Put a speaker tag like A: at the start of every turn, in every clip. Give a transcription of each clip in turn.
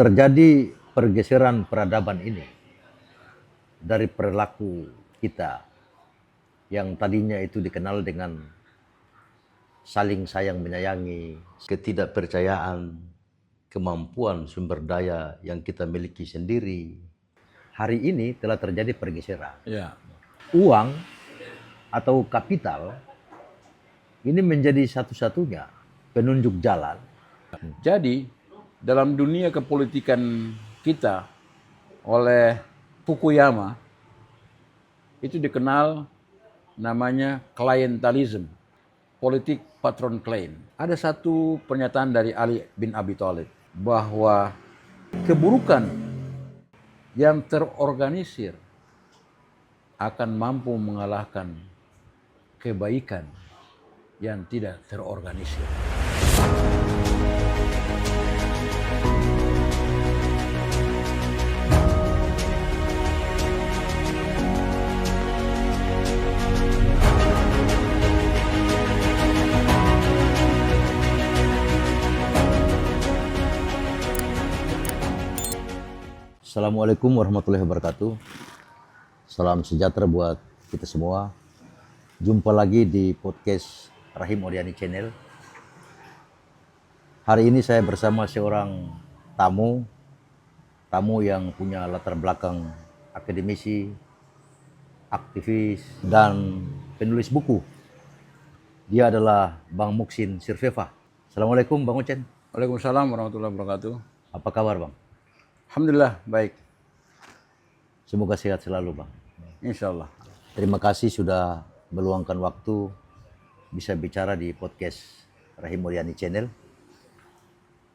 A: Terjadi pergeseran peradaban ini dari perilaku kita yang tadinya itu dikenal dengan saling sayang menyayangi, ketidakpercayaan, kemampuan sumber daya yang kita miliki sendiri. Hari ini telah terjadi pergeseran.
B: Ya.
A: Uang atau kapital ini menjadi satu-satunya penunjuk jalan.
B: Jadi dalam dunia kepolitikan kita oleh Fukuyama itu dikenal namanya klientelism, politik patron claim. Ada satu pernyataan dari Ali bin Abi Thalib bahwa keburukan yang terorganisir akan mampu mengalahkan kebaikan yang tidak terorganisir.
A: Assalamualaikum warahmatullahi wabarakatuh. Salam sejahtera buat kita semua. Jumpa lagi di podcast Rahim Oriani Channel. Hari ini saya bersama seorang tamu yang punya latar belakang akademisi, aktivis, dan penulis buku. Dia adalah Bang Muksin Sirfeva. Assalamualaikum Bang Ucen.
B: Waalaikumsalam warahmatullahi wabarakatuh.
A: Apa kabar Bang?
B: Alhamdulillah baik.
A: Semoga sehat selalu Bang.
B: Insya Allah.
A: Terima kasih sudah meluangkan waktu bisa bicara di podcast Rahim Oriani Channel.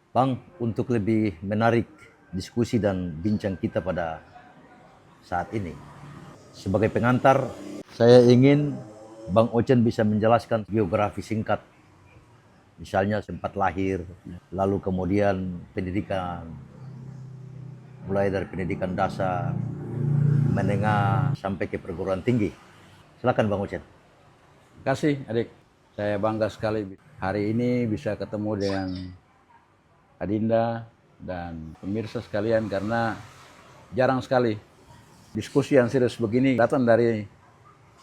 A: Bang, untuk lebih menarik diskusi dan bincang kita pada saat ini, sebagai pengantar, saya ingin Bang Ocen bisa menjelaskan biografi singkat. Misalnya sempat lahir, lalu kemudian pendidikan, mulai dari pendidikan dasar, menengah, sampai ke perguruan tinggi. Silakan Bang Ocen.
B: Terima kasih adik. Saya bangga sekali hari ini bisa ketemu dengan Adinda dan pemirsa sekalian karena jarang sekali diskusi yang serius begini datang dari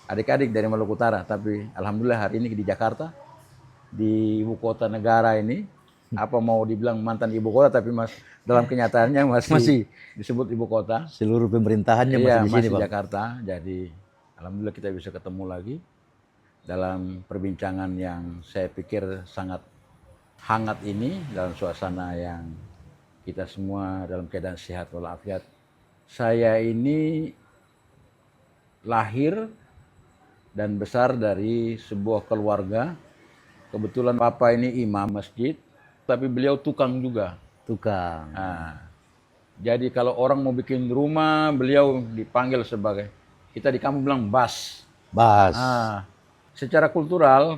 B: adik-adik dari Maluku Utara. Tapi alhamdulillah hari ini di Jakarta, di ibu kota negara ini, apa mau dibilang mantan ibu kota tapi dalam kenyataannya masih disebut ibu kota.
A: Seluruh pemerintahannya masih di sini Bang.
B: Jakarta. Jadi alhamdulillah kita bisa ketemu lagi dalam perbincangan yang saya pikir sangat hangat ini dalam suasana yang kita semua dalam keadaan sehat walafiat. Saya ini lahir dan besar dari sebuah keluarga. Kebetulan papa ini imam masjid, tapi beliau tukang juga.
A: Tukang.
B: Nah, jadi kalau orang mau bikin rumah, beliau dipanggil sebagai, kita di kampung bilang bas.
A: Bas.
B: Nah, secara kultural,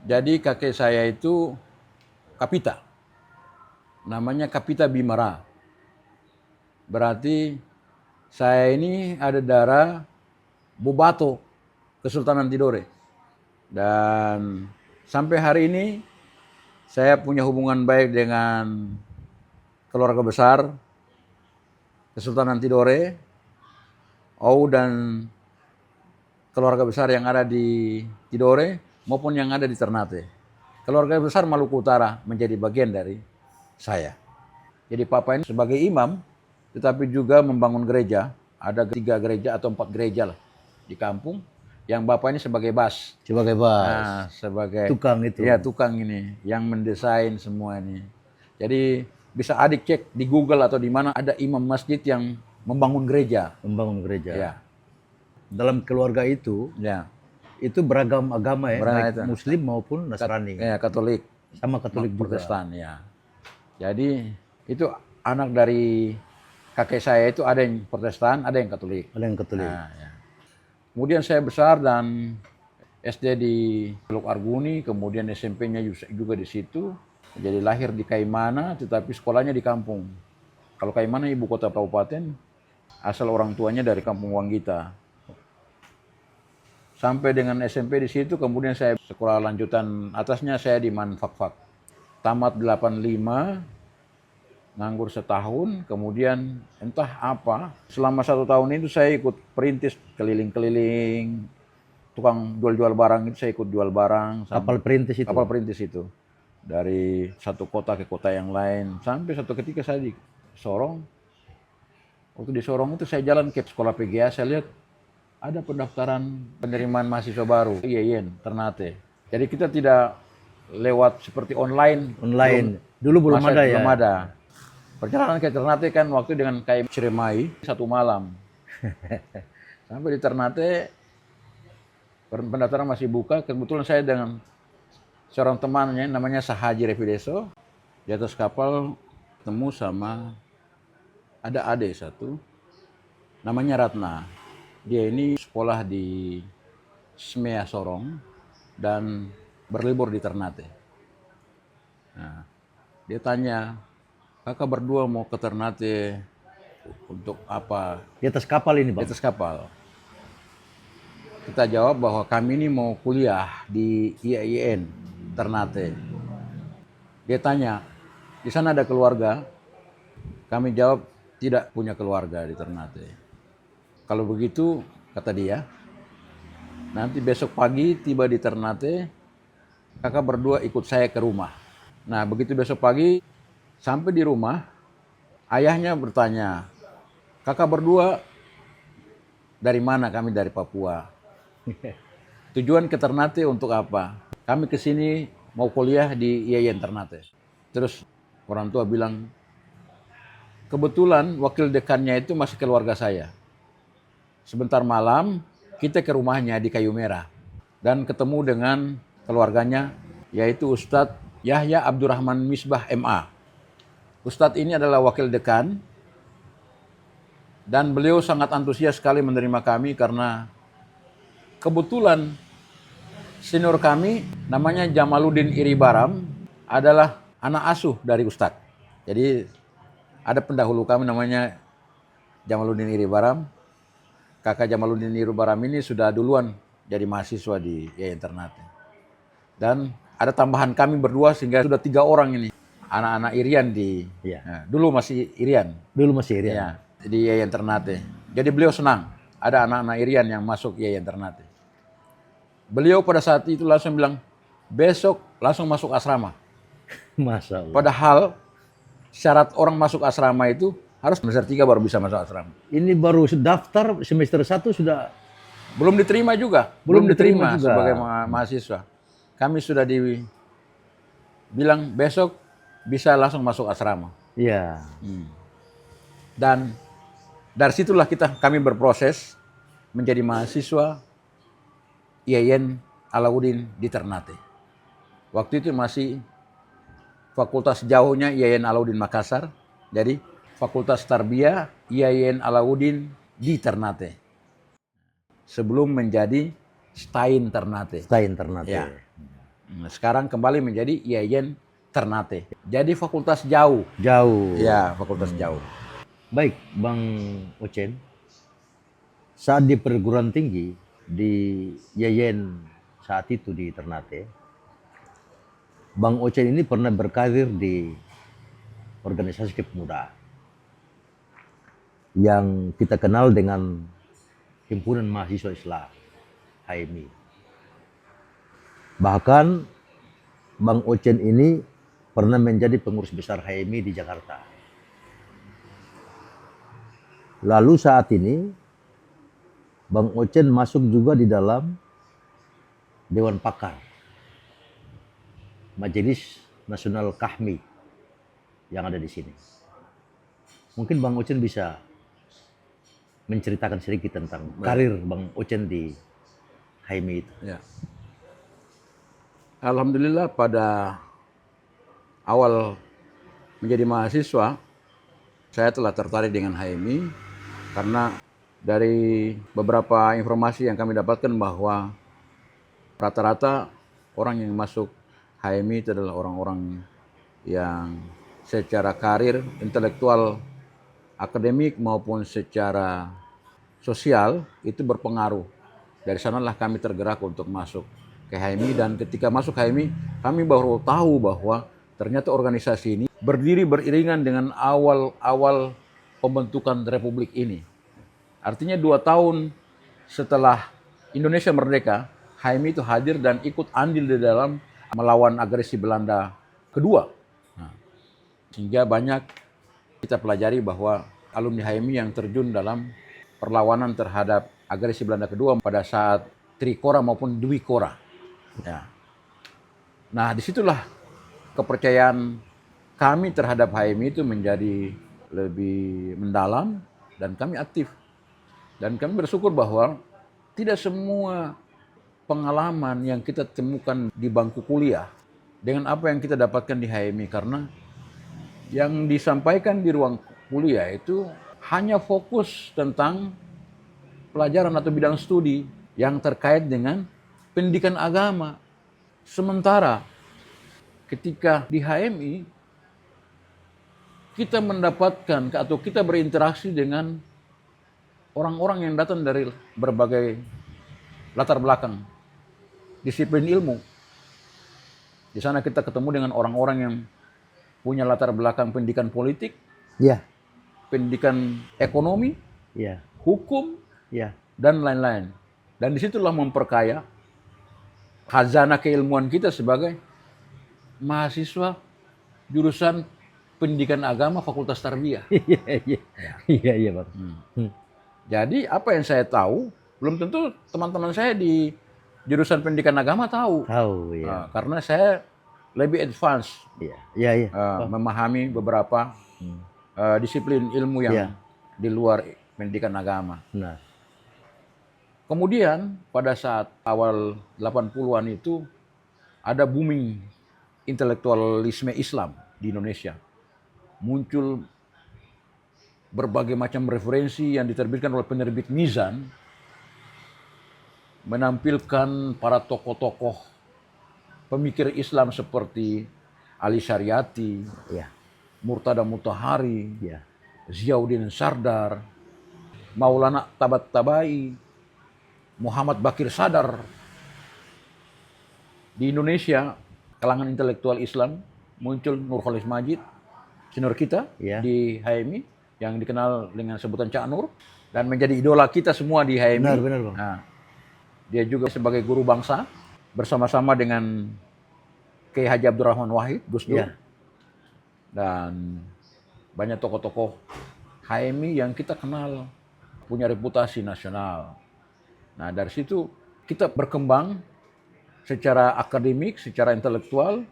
B: jadi kakek saya itu Kapita. Namanya Kapita Bimara. Berarti saya ini ada darah Bobato, Kesultanan Tidore. Dan sampai hari ini saya punya hubungan baik dengan keluarga besar Kesultanan Tidore, dan keluarga besar yang ada di Tidore maupun yang ada di Ternate. Keluarga besar Maluku Utara menjadi bagian dari saya. Jadi papa ini sebagai imam, tetapi juga membangun gereja. Ada 3 gereja atau 4 gereja lah di kampung. Yang bapak ini sebagai bas.
A: Sebagai bas.
B: Nah, sebagai
A: tukang itu.
B: Iya, tukang ini yang mendesain semua ini. Jadi bisa adik cek di Google atau di mana ada imam masjid yang membangun gereja.
A: Membangun gereja.
B: Ya.
A: Dalam keluarga itu,
B: Ya.
A: Itu beragam agama ya, baik
B: itu.
A: Muslim maupun Nasrani.
B: Ya, Katolik.
A: Sama Katolik juga.
B: Protestan, ya. Jadi itu anak dari kakek saya itu ada yang Protestan, ada yang Katolik.
A: Ada yang Katolik.
B: Nah, ya. Kemudian saya besar dan SD di Teluk Arguni, kemudian SMP-nya juga di situ. Jadi lahir di Kaimana, tetapi sekolahnya di kampung. Kalau Kaimana ibu kota kabupaten, asal orang tuanya dari Kampung Wanggita. Sampai dengan SMP di situ, kemudian saya sekolah lanjutan atasnya saya di Manfakfak. Tamat 85, nganggur setahun, kemudian entah apa, selama 1 tahun itu saya ikut perintis keliling-keliling, tukang jual-jual barang itu saya ikut jual barang.
A: Kapal perintis itu.
B: Kapal perintis itu. Dari satu kota ke kota yang lain, sampai satu ketika saya di Sorong. Waktu di Sorong itu saya jalan ke sekolah PGA, saya lihat ada pendaftaran penerimaan mahasiswa baru, IAIN, Ternate. Jadi kita tidak lewat seperti online.
A: Online. Dulu belum ada ya?
B: Belum ada. Perjalanan ke Ternate kan waktu dengan KM Ciremai 1 malam. Sampai di Ternate, pendaftaran masih buka. Kebetulan saya dengan seorang temannya namanya Sahaji Revideso. Di atas kapal ketemu sama ada adik satu namanya Ratna. Dia ini sekolah di SMEA Sorong dan berlibur di Ternate. Nah, dia tanya, kakak berdua mau ke Ternate untuk apa?
A: Di atas kapal ini,
B: Di
A: Bang?
B: atas kapal. Kita jawab bahwa kami ini mau kuliah di IAIN Ternate. Dia tanya, di sana ada keluarga? Kami jawab, tidak punya keluarga di Ternate. Kalau begitu, kata dia, nanti besok pagi tiba di Ternate, kakak berdua ikut saya ke rumah. Nah, begitu besok pagi, sampai di rumah, ayahnya bertanya, kakak berdua dari mana? Kami dari Papua. Tujuan ke Ternate untuk apa? Kami ke sini mau kuliah di IAIN Ternate. Terus orang tua bilang, kebetulan wakil dekannya itu masih keluarga saya. Sebentar malam, kita ke rumahnya di Kayu Merah. Dan ketemu dengan keluarganya, yaitu Ustadz Yahya Abdurrahman Misbah MA. Ustadz ini adalah wakil dekan, dan beliau sangat antusias sekali menerima kami karena kebetulan senior kami namanya Jamaluddin Iribaram adalah anak asuh dari Ustadz. Jadi ada pendahulu kami namanya Jamaluddin Iribaram. Kakak Jamaluddin Iribaram ini sudah duluan jadi mahasiswa di IAIN Ternate. Dan ada tambahan kami berdua sehingga sudah 3 orang ini. Anak-anak Irian di...
A: Iya.
B: Nah, dulu masih Irian.
A: Dulu masih Irian.
B: Ya, di IAIN Ternate. Jadi beliau senang ada anak-anak Irian yang masuk IAIN Ternate. Beliau pada saat itu langsung bilang, besok langsung masuk asrama.
A: Masa Allah.
B: Padahal syarat orang masuk asrama itu harus semester 3 baru bisa masuk asrama.
A: Ini baru daftar semester 1 sudah
B: Belum diterima juga.
A: Belum diterima juga.
B: Sebagai mahasiswa. Kami sudah dibilang besok bisa langsung masuk asrama.
A: Iya.
B: Dan dari situlah kami berproses menjadi mahasiswa IAIN Alauddin di Ternate. Waktu itu masih fakultas jauhnya IAIN Alauddin Makassar. Jadi fakultas Tarbiyah IAIN Alauddin di Ternate. Sebelum menjadi STAIN Ternate.
A: STAIN Ternate.
B: Ya. Sekarang kembali menjadi IAIN Ternate. Jadi fakultas jauh.
A: Jauh.
B: Ya, fakultas jauh.
A: Baik, Bang Ocen. Saat di perguruan tinggi di IAIN saat itu di Ternate, Bang Ocen ini pernah berkarir di organisasi kepemudaan yang kita kenal dengan Himpunan Mahasiswa Islam, HMI. Bahkan Bang Ocen ini pernah menjadi pengurus besar HMI di Jakarta. Lalu saat ini Bang Ocen masuk juga di dalam Dewan Pakar Majelis Nasional Kahmi yang ada di sini. Mungkin Bang Ocen bisa menceritakan sedikit tentang karir Bang Ocen di HMI itu.
B: Ya. Alhamdulillah pada awal menjadi mahasiswa, saya telah tertarik dengan HMI karena dari beberapa informasi yang kami dapatkan bahwa rata-rata orang yang masuk HMI itu adalah orang-orang yang secara karir, intelektual, akademik maupun secara sosial itu berpengaruh. Dari sanalah kami tergerak untuk masuk ke HMI, dan ketika masuk HMI kami baru tahu bahwa ternyata organisasi ini berdiri beriringan dengan awal-awal pembentukan Republik ini. Artinya 2 tahun setelah Indonesia merdeka, HMI itu hadir dan ikut andil di dalam melawan agresi Belanda kedua. Nah, sehingga banyak kita pelajari bahwa alumni HMI yang terjun dalam perlawanan terhadap agresi Belanda kedua pada saat Trikora maupun Dwikora. Ya. Nah, disitulah kepercayaan kami terhadap HMI itu menjadi lebih mendalam dan kami aktif. Dan kami bersyukur bahwa tidak semua pengalaman yang kita temukan di bangku kuliah dengan apa yang kita dapatkan di HMI, karena yang disampaikan di ruang kuliah itu hanya fokus tentang pelajaran atau bidang studi yang terkait dengan pendidikan agama. Sementara ketika di HMI kita mendapatkan atau kita berinteraksi dengan orang-orang yang datang dari berbagai latar belakang disiplin ilmu. Di sana kita ketemu dengan orang-orang yang punya latar belakang pendidikan politik,
A: Ya,
B: pendidikan ekonomi,
A: ya,
B: hukum,
A: ya.
B: dan lain-lain. Dan disitulah memperkaya khazanah keilmuan kita sebagai mahasiswa jurusan pendidikan agama Fakultas Tarbiyah.
A: Iya, iya. Iya, iya, Bang.
B: Jadi apa yang saya tahu, belum tentu teman-teman saya di jurusan pendidikan agama tahu.
A: Tahu, ya.
B: Karena saya lebih advance
A: Iya, iya, iya.
B: memahami beberapa disiplin ilmu yang
A: Iya.
B: di luar pendidikan agama.
A: Nah,
B: Kemudian pada saat awal 80-an itu ada booming intelektualisme Islam di Indonesia. Muncul berbagai macam referensi yang diterbitkan oleh penerbit Mizan, menampilkan para tokoh-tokoh pemikir Islam seperti Ali Syariati,
A: ya,
B: Murtada Mutahari,
A: ya.
B: Ziauddin Sardar, Maulana Tabatabai, Muhammad Bakir Sadar. Di Indonesia, kalangan intelektual Islam muncul Nurholis Majid, senior kita
A: Ya.
B: di HMI, yang dikenal dengan sebutan Cak Nur, dan menjadi idola kita semua di HMI.
A: Benar, benar, Bang.
B: Nah, dia juga sebagai guru bangsa, bersama-sama dengan Kiai Haji Abdurrahman Wahid, Gus Dur,
A: Ya.
B: dan banyak tokoh-tokoh HMI yang kita kenal punya reputasi nasional. Nah, dari situ kita berkembang secara akademik, secara intelektual,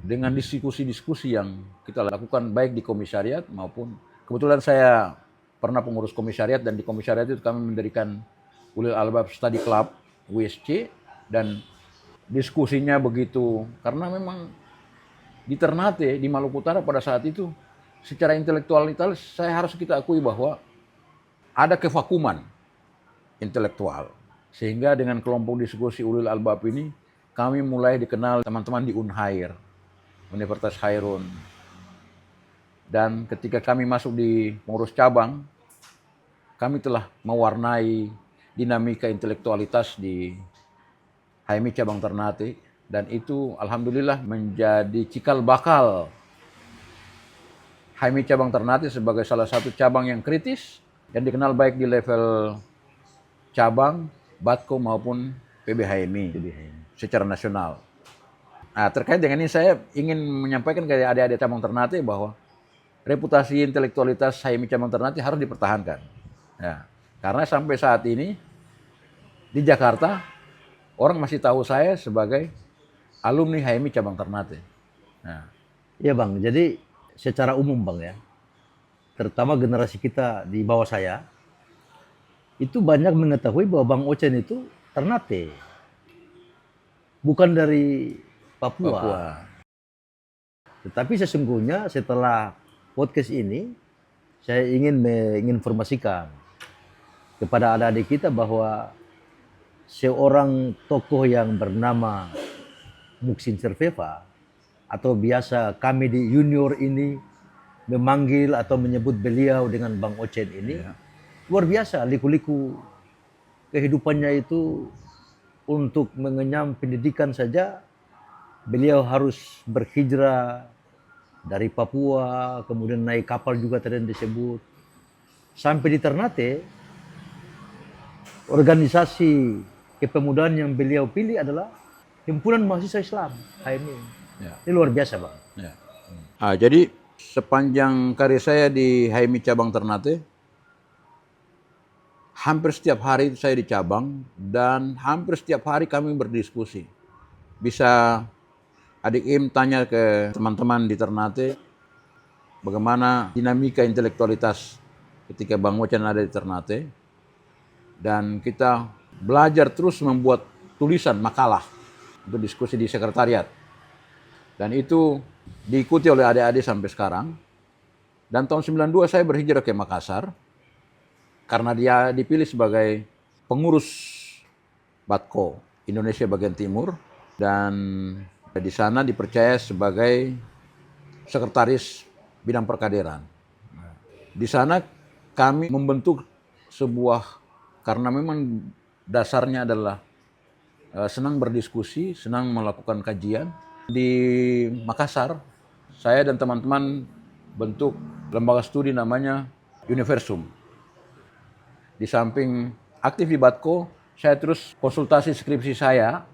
B: dengan diskusi-diskusi yang kita lakukan baik di komisariat maupun kebetulan saya pernah pengurus komisariat, dan di komisariat itu kami mendirikan Ulil Albab Study Club USC, dan diskusinya begitu karena memang di Ternate, di Maluku Utara pada saat itu secara intelektualitas saya harus kita akui bahwa ada kevakuman intelektual. Sehingga dengan kelompok diskusi Ulil Albab ini kami mulai dikenal teman-teman di Unhair, Universitas Khairun. Dan ketika kami masuk di pengurus cabang, kami telah mewarnai dinamika intelektualitas di HMI cabang Ternate, dan itu alhamdulillah menjadi cikal bakal HMI cabang Ternate sebagai salah satu cabang yang kritis dan dikenal baik di level cabang, Batko maupun PBHMI secara nasional. Nah, terkait dengan ini saya ingin menyampaikan ke adik-adik cabang Ternate bahwa reputasi intelektualitas HMI cabang Ternate harus dipertahankan. Ya, karena sampai saat ini di Jakarta orang masih tahu saya sebagai alumni HMI cabang Ternate. Nah,
A: Iya, Bang. Jadi secara umum, Bang, ya, terutama generasi kita di bawah saya, itu banyak mengetahui bahwa Bang Ocen itu Ternate, bukan dari Papua. Tetapi sesungguhnya setelah podcast ini, saya ingin menginformasikan kepada adik-adik kita bahwa seorang tokoh yang bernama Muksin Serveva, atau biasa kami di junior ini memanggil atau menyebut beliau dengan Bang Ocen ini, luar biasa liku-liku kehidupannya itu. Untuk mengenyam pendidikan saja beliau harus berhijrah dari Papua, kemudian naik kapal juga tadi yang disebut. Sampai di Ternate, organisasi kepemudaan yang beliau pilih adalah Himpunan Mahasiswa Islam, HMI.
B: Ya.
A: Ini luar biasa, Bang.
B: Ya. Jadi sepanjang karir saya di HMI cabang Ternate, hampir setiap hari saya di cabang dan hampir setiap hari kami berdiskusi. Bisa adik Im tanya ke teman-teman di Ternate bagaimana dinamika intelektualitas ketika Bang Ochen ada di Ternate, dan kita belajar terus membuat tulisan makalah untuk diskusi di sekretariat, dan itu diikuti oleh adik-adik sampai sekarang. Dan tahun 92 saya berhijrah ke Makassar karena dia dipilih sebagai pengurus Batko Indonesia bagian timur, dan di sana dipercaya sebagai sekretaris bidang perkaderan. Di sana kami membentuk sebuah, karena memang dasarnya adalah senang berdiskusi, senang melakukan kajian. Di Makassar, saya dan teman-teman bentuk lembaga studi namanya Universum. Di samping aktif di Batko, saya terus konsultasi skripsi saya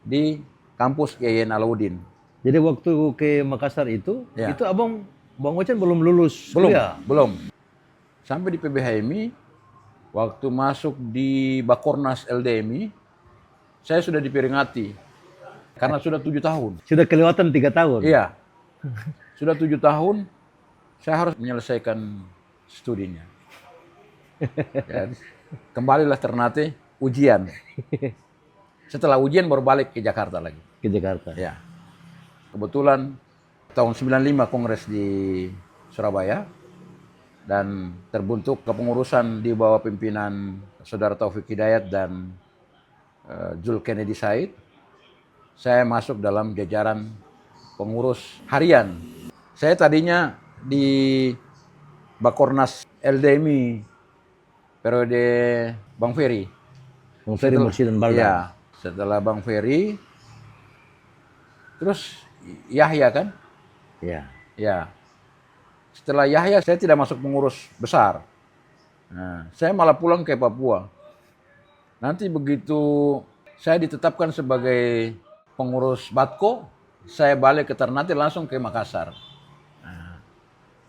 B: di kampus YN Alauddin.
A: Jadi waktu ke Makassar itu
B: Ya.
A: Bang Ochen belum lulus
B: Belum,
A: kuliah.
B: belum. Sampai di PBHMI, waktu masuk di Bakornas LDMI, saya sudah diperingati karena sudah 7 tahun.
A: Sudah kelewatan 3 tahun.
B: Iya, sudah 7 tahun, saya harus menyelesaikan studinya. Ya, kembalilah Ternate, ujian. Setelah ujian baru balik ke Jakarta lagi.
A: Ke Jakarta.
B: Ya, kebetulan tahun 95 kongres di Surabaya, dan terbentuk kepengurusan di bawah pimpinan Saudara Taufik Hidayat dan Jul Kennedy Said. Saya masuk dalam jajaran pengurus harian. Saya tadinya di Bakornas LDMI periode Bang Ferry.
A: Bang Ferry Mursyid dan Baldan.
B: Ya, setelah Bang Ferry, terus Yahya kan?
A: Ya.
B: Ya. Setelah Yahya saya tidak masuk pengurus besar. Nah, saya malah pulang ke Papua. Nanti begitu saya ditetapkan sebagai pengurus Batko, saya balik ke Ternate langsung ke Makassar. Nah,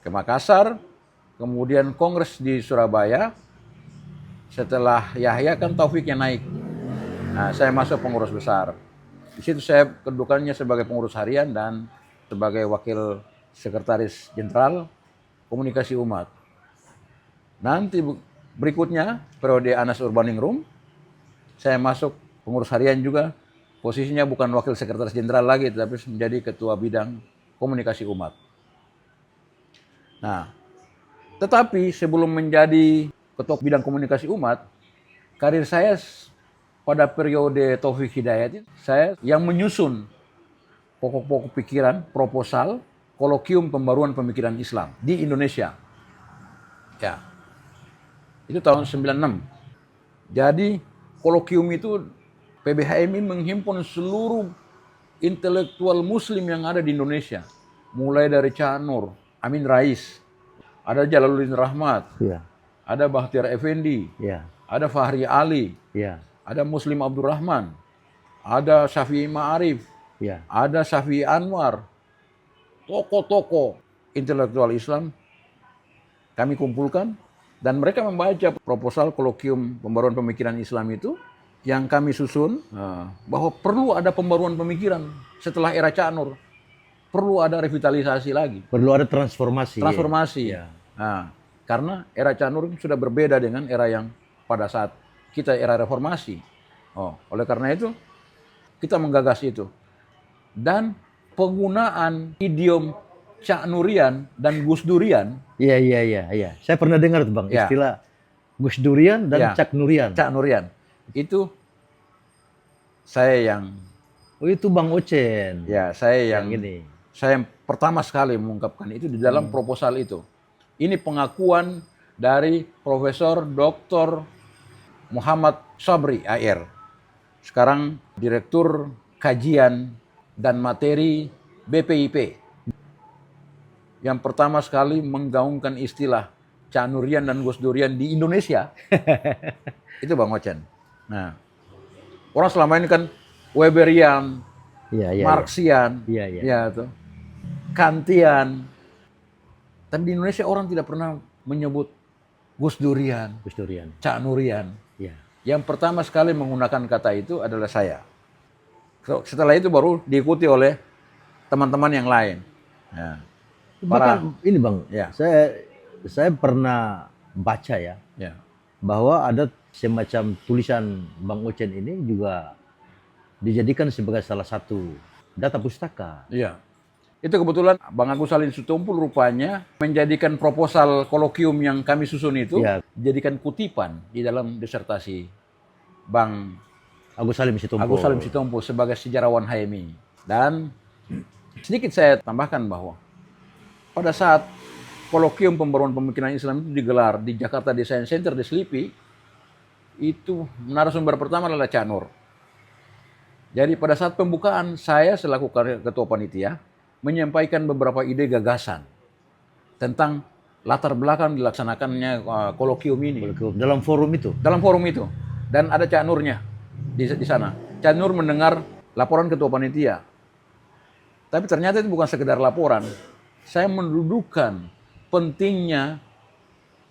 B: ke Makassar, kemudian kongres di Surabaya. Setelah Yahya kan Taufik yang naik. Nah, saya masuk pengurus besar. Di situ saya kedudukannya sebagai pengurus harian dan sebagai wakil sekretaris jenderal komunikasi umat. Nanti berikutnya periode Anas Urbaningrum, saya masuk pengurus harian juga. Posisinya bukan wakil sekretaris jenderal lagi, tapi menjadi ketua bidang komunikasi umat. Nah, tetapi sebelum menjadi ketua bidang komunikasi umat, karir saya pada periode Taufik Hidayat, saya yang menyusun pokok-pokok pikiran, proposal, kolokium pembaruan pemikiran Islam di Indonesia. Ya, itu tahun 96. Jadi kolokium itu PBHMI menghimpun seluruh intelektual muslim yang ada di Indonesia. Mulai dari Cak Nur, Amin Rais, ada Jalaluddin Rahmat,
A: Ya.
B: ada Bahtiar Effendi,
A: Ya.
B: ada Fahri Ali,
A: Ya.
B: ada Muslim Abdurrahman, ada Syafi'i Ma'arif,
A: Ya.
B: ada Syafi'i Anwar. Tokoh-tokoh intelektual Islam kami kumpulkan, dan mereka membaca proposal kolokium pembaruan pemikiran Islam itu yang kami susun, bahwa perlu ada pembaruan pemikiran setelah era Cak Nur. Perlu ada revitalisasi lagi.
A: Perlu ada transformasi.
B: Transformasi.
A: Ya.
B: Nah, karena era Cak Nur sudah berbeda dengan era yang pada saat kita era reformasi. Oleh karena itu, kita menggagas itu. Dan penggunaan idiom Cak Nurian dan Gus Durian.
A: Iya. Saya pernah dengar tuh, Bang,
B: Ya.
A: istilah Gus Durian dan
B: Ya.
A: Cak Nurian.
B: Cak Nurian. Itu saya yang,
A: Oh, itu Bang Ochen.
B: ya saya yang
A: ini.
B: saya pertama sekali mengungkapkan itu di dalam proposal itu. Ini pengakuan dari Profesor Dr. Muhammad Sabri AR. Sekarang Direktur Kajian dan Materi BPIP. yang pertama sekali menggaungkan istilah Cak Nurian dan Gus Durian di Indonesia. Itu Bang Ocen. Nah, orang selama ini kan Weberian,
A: Iya, iya, iya.
B: Marxian,
A: Iya, iya.
B: ya tuh, Kantian. Tapi di Indonesia orang tidak pernah menyebut Gus Durian,
A: Gus Durian.
B: Cak Nurian.
A: Iya.
B: Yang pertama sekali menggunakan kata itu adalah saya. Setelah itu baru diikuti oleh teman-teman yang lain. Ya.
A: Bahkan ini Bang,
B: Ya.
A: saya pernah baca ya,
B: Ya.
A: bahwa ada semacam tulisan Bang Ocen ini juga dijadikan sebagai salah satu data pustaka.
B: Iya. Itu kebetulan Bang Agus Salim Sitompul rupanya menjadikan proposal kolokium yang kami susun itu
A: Iya.
B: dijadikan kutipan di dalam disertasi Bang
A: Agus Salim Sitompul.
B: Agus Salim Sitompul sebagai sejarawan HMI. Dan sedikit saya tambahkan bahwa pada saat kolokium pembaruan pemikiran Islam itu digelar di Jakarta Design Center di Selipi, itu narasumber pertama adalah Cak Nur. Jadi pada saat pembukaan, saya selaku ketua panitia menyampaikan beberapa ide gagasan tentang latar belakang dilaksanakannya kolokium ini.
A: Dalam forum itu.
B: Dalam forum itu. Dan ada Cak Nurnya di sana. Cak Nur mendengar laporan ketua panitia. Tapi ternyata itu bukan sekedar laporan. Saya mendudukan pentingnya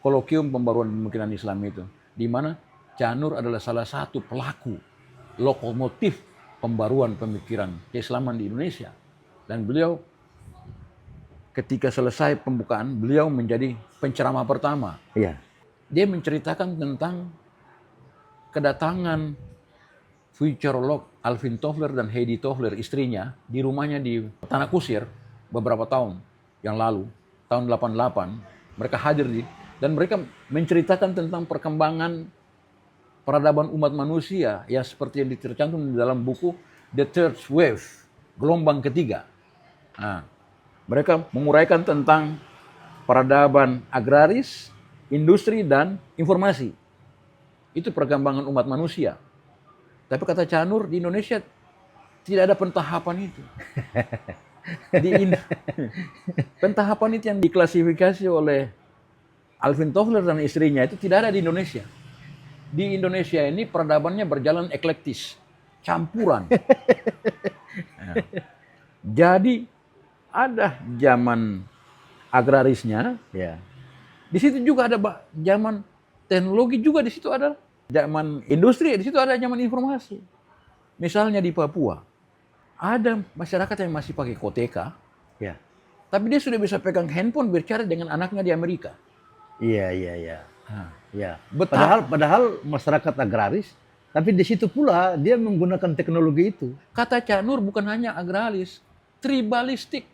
B: kolokium pembaruan pemikiran Islam itu. Di mana Cak Nur adalah salah satu pelaku lokomotif pembaruan pemikiran keislaman di Indonesia. Dan beliau ketika selesai pembukaan, beliau menjadi penceramah pertama.
A: Iya.
B: Dia menceritakan tentang kedatangan futurolog Alvin Toffler dan Heidi Toffler, istrinya, di rumahnya di Tanah Kusir beberapa tahun yang lalu, tahun 88. Mereka hadir dan mereka menceritakan tentang perkembangan peradaban umat manusia yang seperti yang tercantum di dalam buku The Third Wave, gelombang ketiga. Nah, mereka menguraikan tentang peradaban agraris, industri, dan informasi. Itu perkembangan umat manusia. Tapi kata Cak Nur, di Indonesia tidak ada pentahapan itu. Pentahapan itu yang diklasifikasi oleh Alvin Toffler dan istrinya itu tidak ada di Indonesia. Di Indonesia ini peradabannya berjalan eklektis, campuran. Nah, jadi ada zaman agrarisnya,
A: Ya.
B: di situ juga ada zaman teknologi, juga di situ ada zaman industri, di situ ada zaman informasi. Misalnya di Papua, ada masyarakat yang masih pakai koteka,
A: Ya.
B: tapi dia sudah bisa pegang handphone bicara dengan anaknya di Amerika.
A: Iya, iya, iya.
B: Nah,
A: Ya. Padahal masyarakat agraris, tapi di situ pula dia menggunakan teknologi itu.
B: kata Cak Nur bukan hanya agraris, tribalistik.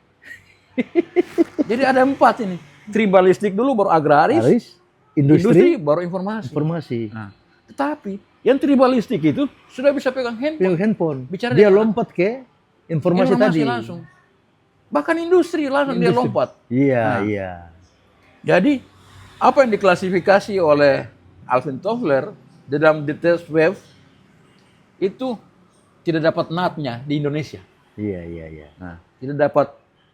B: Jadi ada 4 ini. Tribalistik dulu, baru agraris,
A: Agraris,
B: industri,
A: industri,
B: baru informasi.
A: informasi.
B: Nah, tetapi yang tribalistik itu sudah bisa pegang handphone.
A: Pegang handphone.
B: Bicara
A: Dia
B: dengan
A: lompat ke informasi tadi.
B: langsung. Bahkan industri langsung dia lompat.
A: Iya,
B: Nah.
A: iya.
B: Jadi apa yang diklasifikasi oleh Alvin Toffler di dalam The Third Wave itu tidak dapat natnya di Indonesia.
A: Iya, iya, iya.
B: Nah, tidak dapat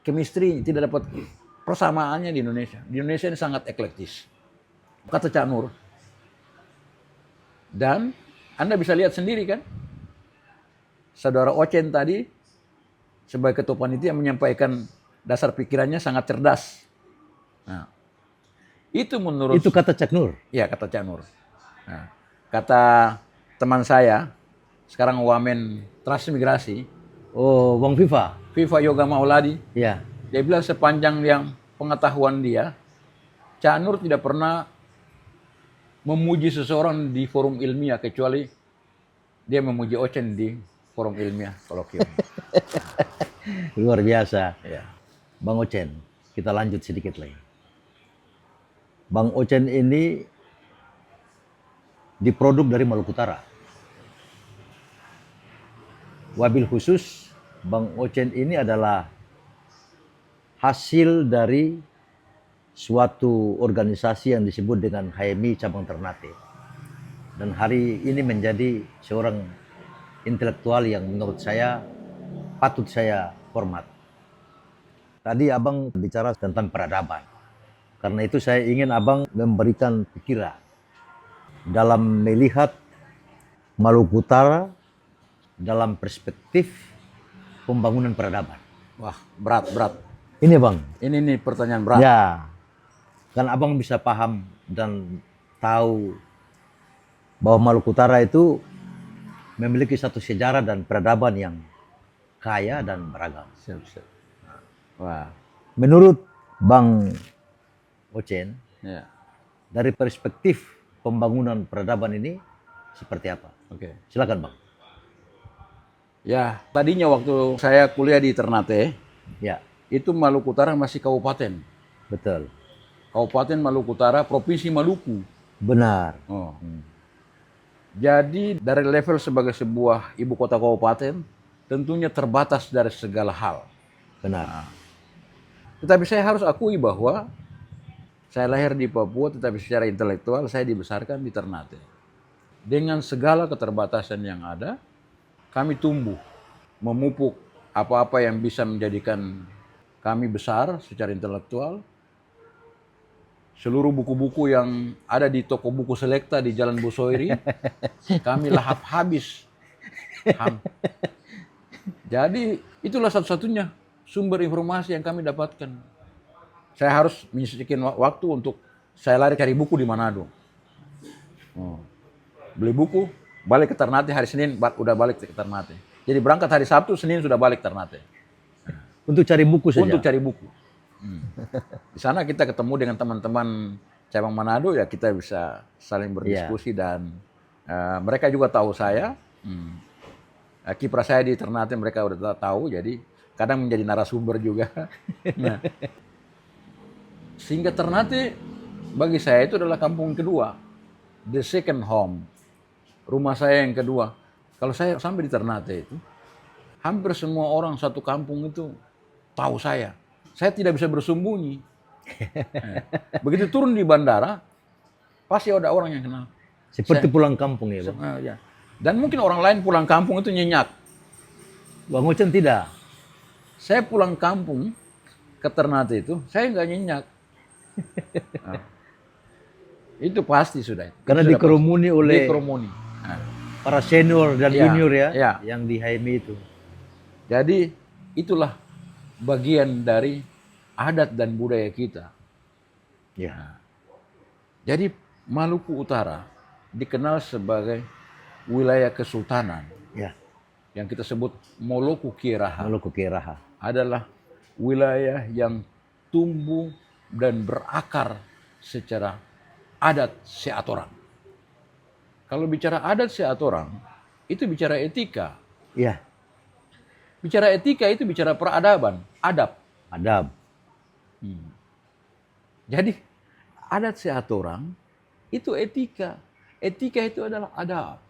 B: chemistry, tidak dapat persamaannya di Indonesia. Di Indonesia ini sangat eklektis. Kata Cak Nur. Dan Anda bisa lihat sendiri kan, Saudara Ocen tadi sebagai ketua panitia menyampaikan dasar pikirannya sangat cerdas. Nah, itu menurut
A: Itu kata Cak Nur.
B: ya, kata Cak Nur. Nah, kata teman saya sekarang wamen transmigrasi,
A: Oh, Bang Viva.
B: Viva Yoga Mauladi,
A: Ya.
B: dia bilang sepanjang yang pengetahuan dia, Cak Nur tidak pernah memuji seseorang di forum ilmiah kecuali dia memuji Ocen di forum ilmiah kolokium.
A: Luar biasa.
B: Ya.
A: Bang Ocen, kita lanjut sedikit lagi. Bang Ocen ini diproduk dari Maluku Utara. Wabil khusus, Bang Ocen ini adalah hasil dari suatu organisasi yang disebut dengan HMI Cabang Ternate. Dan hari ini menjadi seorang intelektual yang menurut saya patut saya hormat. Tadi abang bicara tentang peradaban. Karena itu saya ingin abang memberikan pikiran dalam melihat Maluku Utara dalam perspektif pembangunan peradaban.
B: Wah, berat.
A: Ini bang.
B: Ini nih pertanyaan berat.
A: Ya, kan abang bisa paham dan tahu bahwa Maluku Utara itu memiliki satu sejarah dan peradaban yang kaya dan beragam.
B: Siap. Wah,
A: Menurut Bang Ocen,
B: ya.
A: dari perspektif pembangunan peradaban ini seperti apa?
B: Oke.
A: Silakan bang.
B: Ya, tadinya waktu saya kuliah di Ternate,
A: Ya,
B: itu Maluku Utara masih kabupaten.
A: betul.
B: Kabupaten Maluku Utara, Provinsi Maluku.
A: Benar.
B: Oh. Jadi dari level sebagai sebuah ibu kota kabupaten, tentunya terbatas dari segala hal.
A: Benar.
B: Tetapi saya harus akui bahwa saya lahir di Papua, tetapi secara intelektual saya dibesarkan di Ternate. Dengan segala keterbatasan yang ada, kami tumbuh, memupuk apa-apa yang bisa menjadikan kami besar secara intelektual. Seluruh buku-buku yang ada di toko buku Selekta di Jalan Bosoiri, kami lahap habis. Jadi itulah satu-satunya sumber informasi yang kami dapatkan. Saya harus menyisihkan waktu untuk saya lari cari buku di Manado. Beli buku, balik ke Ternate hari Senin, udah balik ke Ternate. Jadi berangkat hari Sabtu, Senin sudah balik Ternate.
A: Untuk cari buku saja?
B: Untuk cari buku. Di sana kita ketemu dengan teman-teman cabang Manado, ya kita bisa saling berdiskusi dan mereka juga tahu saya. Kiprah saya di Ternate mereka udah tahu, jadi kadang menjadi narasumber juga. Nah, sehingga Ternate bagi saya itu adalah kampung kedua, the second home, rumah saya yang kedua. Kalau saya sampai di Ternate itu, hampir semua orang satu kampung itu tahu saya. Saya tidak bisa bersembunyi. Begitu turun di bandara, pasti ada orang yang kenal.
A: Seperti pulang kampung ya bang?
B: Ya. Dan mungkin orang lain pulang kampung itu nyenyak.
A: Bang Ocen tidak?
B: Saya pulang kampung ke Ternate itu, saya nggak nyenyak. Itu pasti sudah.
A: Karena
B: sudah
A: dikerumuni
B: pasti.
A: oleh
B: Dikerumuni.
A: para senior dan
B: Ya,
A: junior ya,
B: ya,
A: yang di HMI itu.
B: Jadi itulah bagian dari adat dan budaya kita.
A: Ya.
B: Jadi Maluku Utara dikenal sebagai wilayah kesultanan.
A: Ya.
B: Yang kita sebut Moluku Kiraha.
A: Maluku Kiraha
B: Adalah wilayah yang tumbuh dan berakar secara adat seatorang. Kalau bicara adat seatorang, itu bicara etika.
A: Ya.
B: Bicara etika itu bicara peradaban, adab.
A: Adab.
B: Jadi adat seatorang itu etika. Etika itu adalah adab.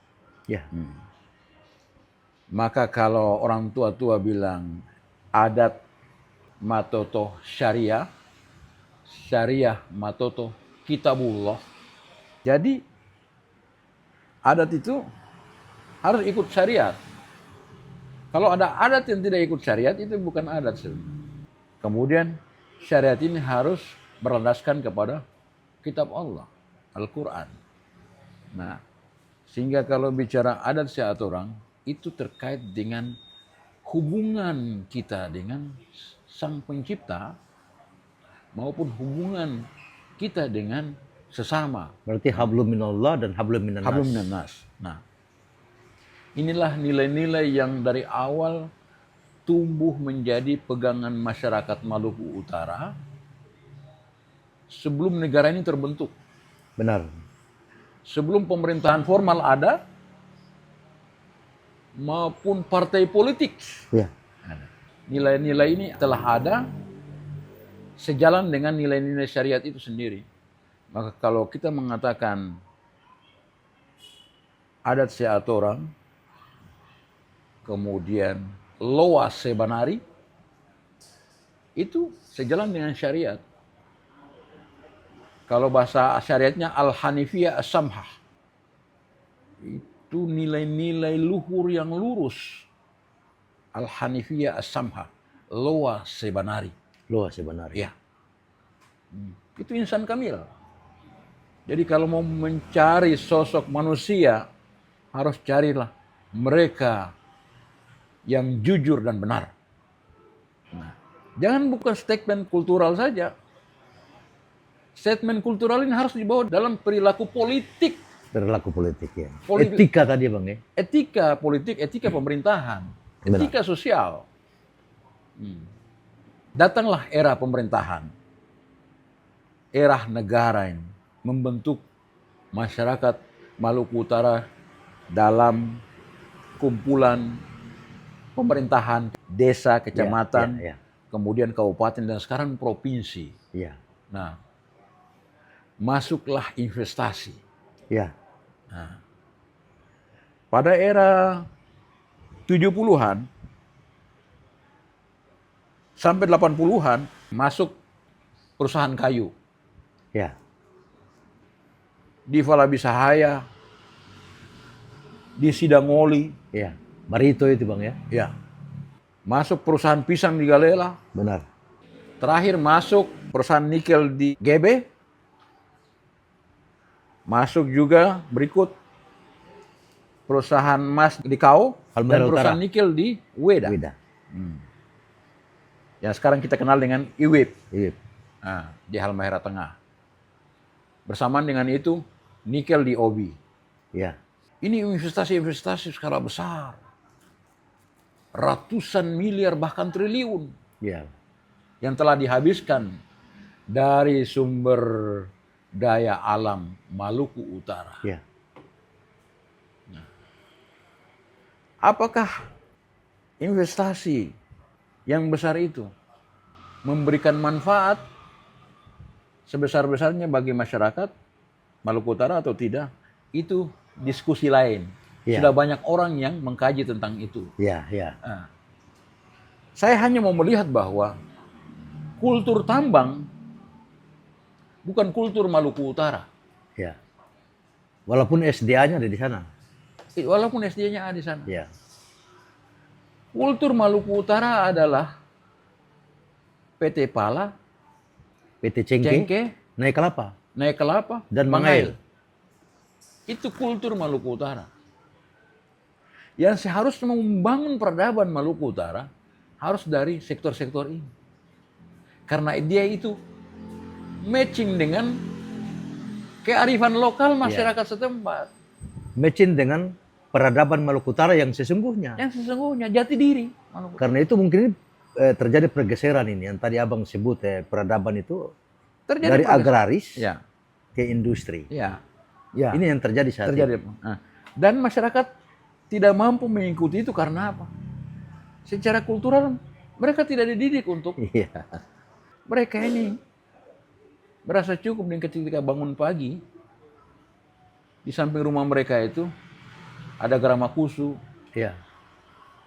A: Ya.
B: Maka kalau orang tua-tua bilang adat matoto syariah, syariah matoto kitabullah. Jadi adat itu harus ikut syariat. Kalau ada adat yang tidak ikut syariat, itu bukan adat sebenarnya. Kemudian syariat ini harus berlandaskan kepada kitab Allah, Al-Quran. Nah, sehingga kalau bicara adat seatorang, itu terkait dengan hubungan kita dengan Sang Pencipta maupun hubungan kita dengan sesama.
A: Berarti hablum minallah dan hablum minan nas.
B: Hablum minan nas. Nah, inilah nilai-nilai yang dari awal tumbuh menjadi pegangan masyarakat Maluku Utara sebelum negara ini terbentuk.
A: Benar.
B: Sebelum pemerintahan formal ada, maupun partai politik.
A: Ya.
B: Nilai-nilai ini telah ada sejalan dengan nilai-nilai syariat itu sendiri. Maka kalau kita mengatakan adat seatorang, kemudian loa sebanari, itu sejalan dengan syariat. Kalau bahasa syariatnya al-hanifiyah as-samhah. Itu nilai-nilai luhur yang lurus. Al-hanifiyah as-samhah, loa sebanari.
A: luas sebenarnya.
B: Ya. Itu insan kamil. Jadi kalau mau mencari sosok manusia, harus carilah mereka yang jujur dan benar. Nah, jangan bukan statement kultural saja. Statement kultural ini harus dibawa dalam perilaku politik.
A: Perilaku politik ya.
B: Politik.
A: Etika tadi Bang ya.
B: Etika politik, etika pemerintahan,
A: Benar.
B: etika sosial. Datanglah era pemerintahan, era negara ini, membentuk masyarakat Maluku Utara dalam kumpulan pemerintahan, desa, kecamatan,
A: Ya.
B: kemudian kabupaten, dan sekarang provinsi.
A: Ya.
B: Nah, masuklah investasi.
A: Ya.
B: Pada era 70-an sampai 80-an masuk perusahaan kayu.
A: Ya.
B: Di Falabisahaya, di Sidangoli,
A: Ya. Barito itu Bang ya.
B: ya. Masuk perusahaan pisang di Galela.
A: Benar.
B: Terakhir masuk perusahaan nikel di GB. Masuk juga berikut perusahaan emas di Kau dan
A: Halmahera
B: perusahaan
A: Utara.
B: nikel di Weda.
A: Beda.
B: Ya sekarang kita kenal dengan IWIP.
A: Iya.
B: Nah, di Halmahera Tengah. Bersamaan dengan itu nikel di Obi.
A: Ya.
B: Ini investasi-investasi skala besar. Ratusan miliar bahkan triliun
A: Ya.
B: yang telah dihabiskan dari sumber daya alam Maluku Utara.
A: Ya.
B: Apakah investasi yang besar itu memberikan manfaat sebesar-besarnya bagi masyarakat Maluku Utara atau tidak? Itu diskusi lain.
A: Ya.
B: Sudah banyak orang yang mengkaji tentang itu.
A: Ya. Ya.
B: Nah, saya hanya mau melihat bahwa kultur tambang bukan kultur Maluku Utara.
A: Ya. Walaupun SDA-nya ada di sana.
B: Walaupun SD-nya ada di sana.
A: Ya.
B: Kultur Maluku Utara adalah PT Pala,
A: PT Cengke,
B: Cengke,
A: Naik Kelapa,
B: Naik Kelapa,
A: dan Mangail.
B: Itu kultur Maluku Utara. Yang seharusnya membangun peradaban Maluku Utara harus dari sektor-sektor ini. Karena dia itu matching dengan kearifan lokal masyarakat setempat.
A: Matching dengan peradaban Maluku Utara yang sesungguhnya.
B: Yang sesungguhnya jati diri Maluku Utara.
A: Karena itu mungkin ini, terjadi pergeseran ini yang tadi Abang sebut peradaban itu
B: Terjadi
A: dari
B: progres.
A: agraris
B: Ya,
A: ke industri.
B: ya,
A: Ya. Ini yang terjadi saat
B: terjadi.
A: ini.
B: Nah, dan masyarakat tidak mampu mengikuti itu karena apa? Secara kultural mereka tidak dididik untuk
A: Iya.
B: mereka ini merasa cukup dengan ketika bangun pagi di samping rumah mereka itu ada Gramakusu,
A: Iya.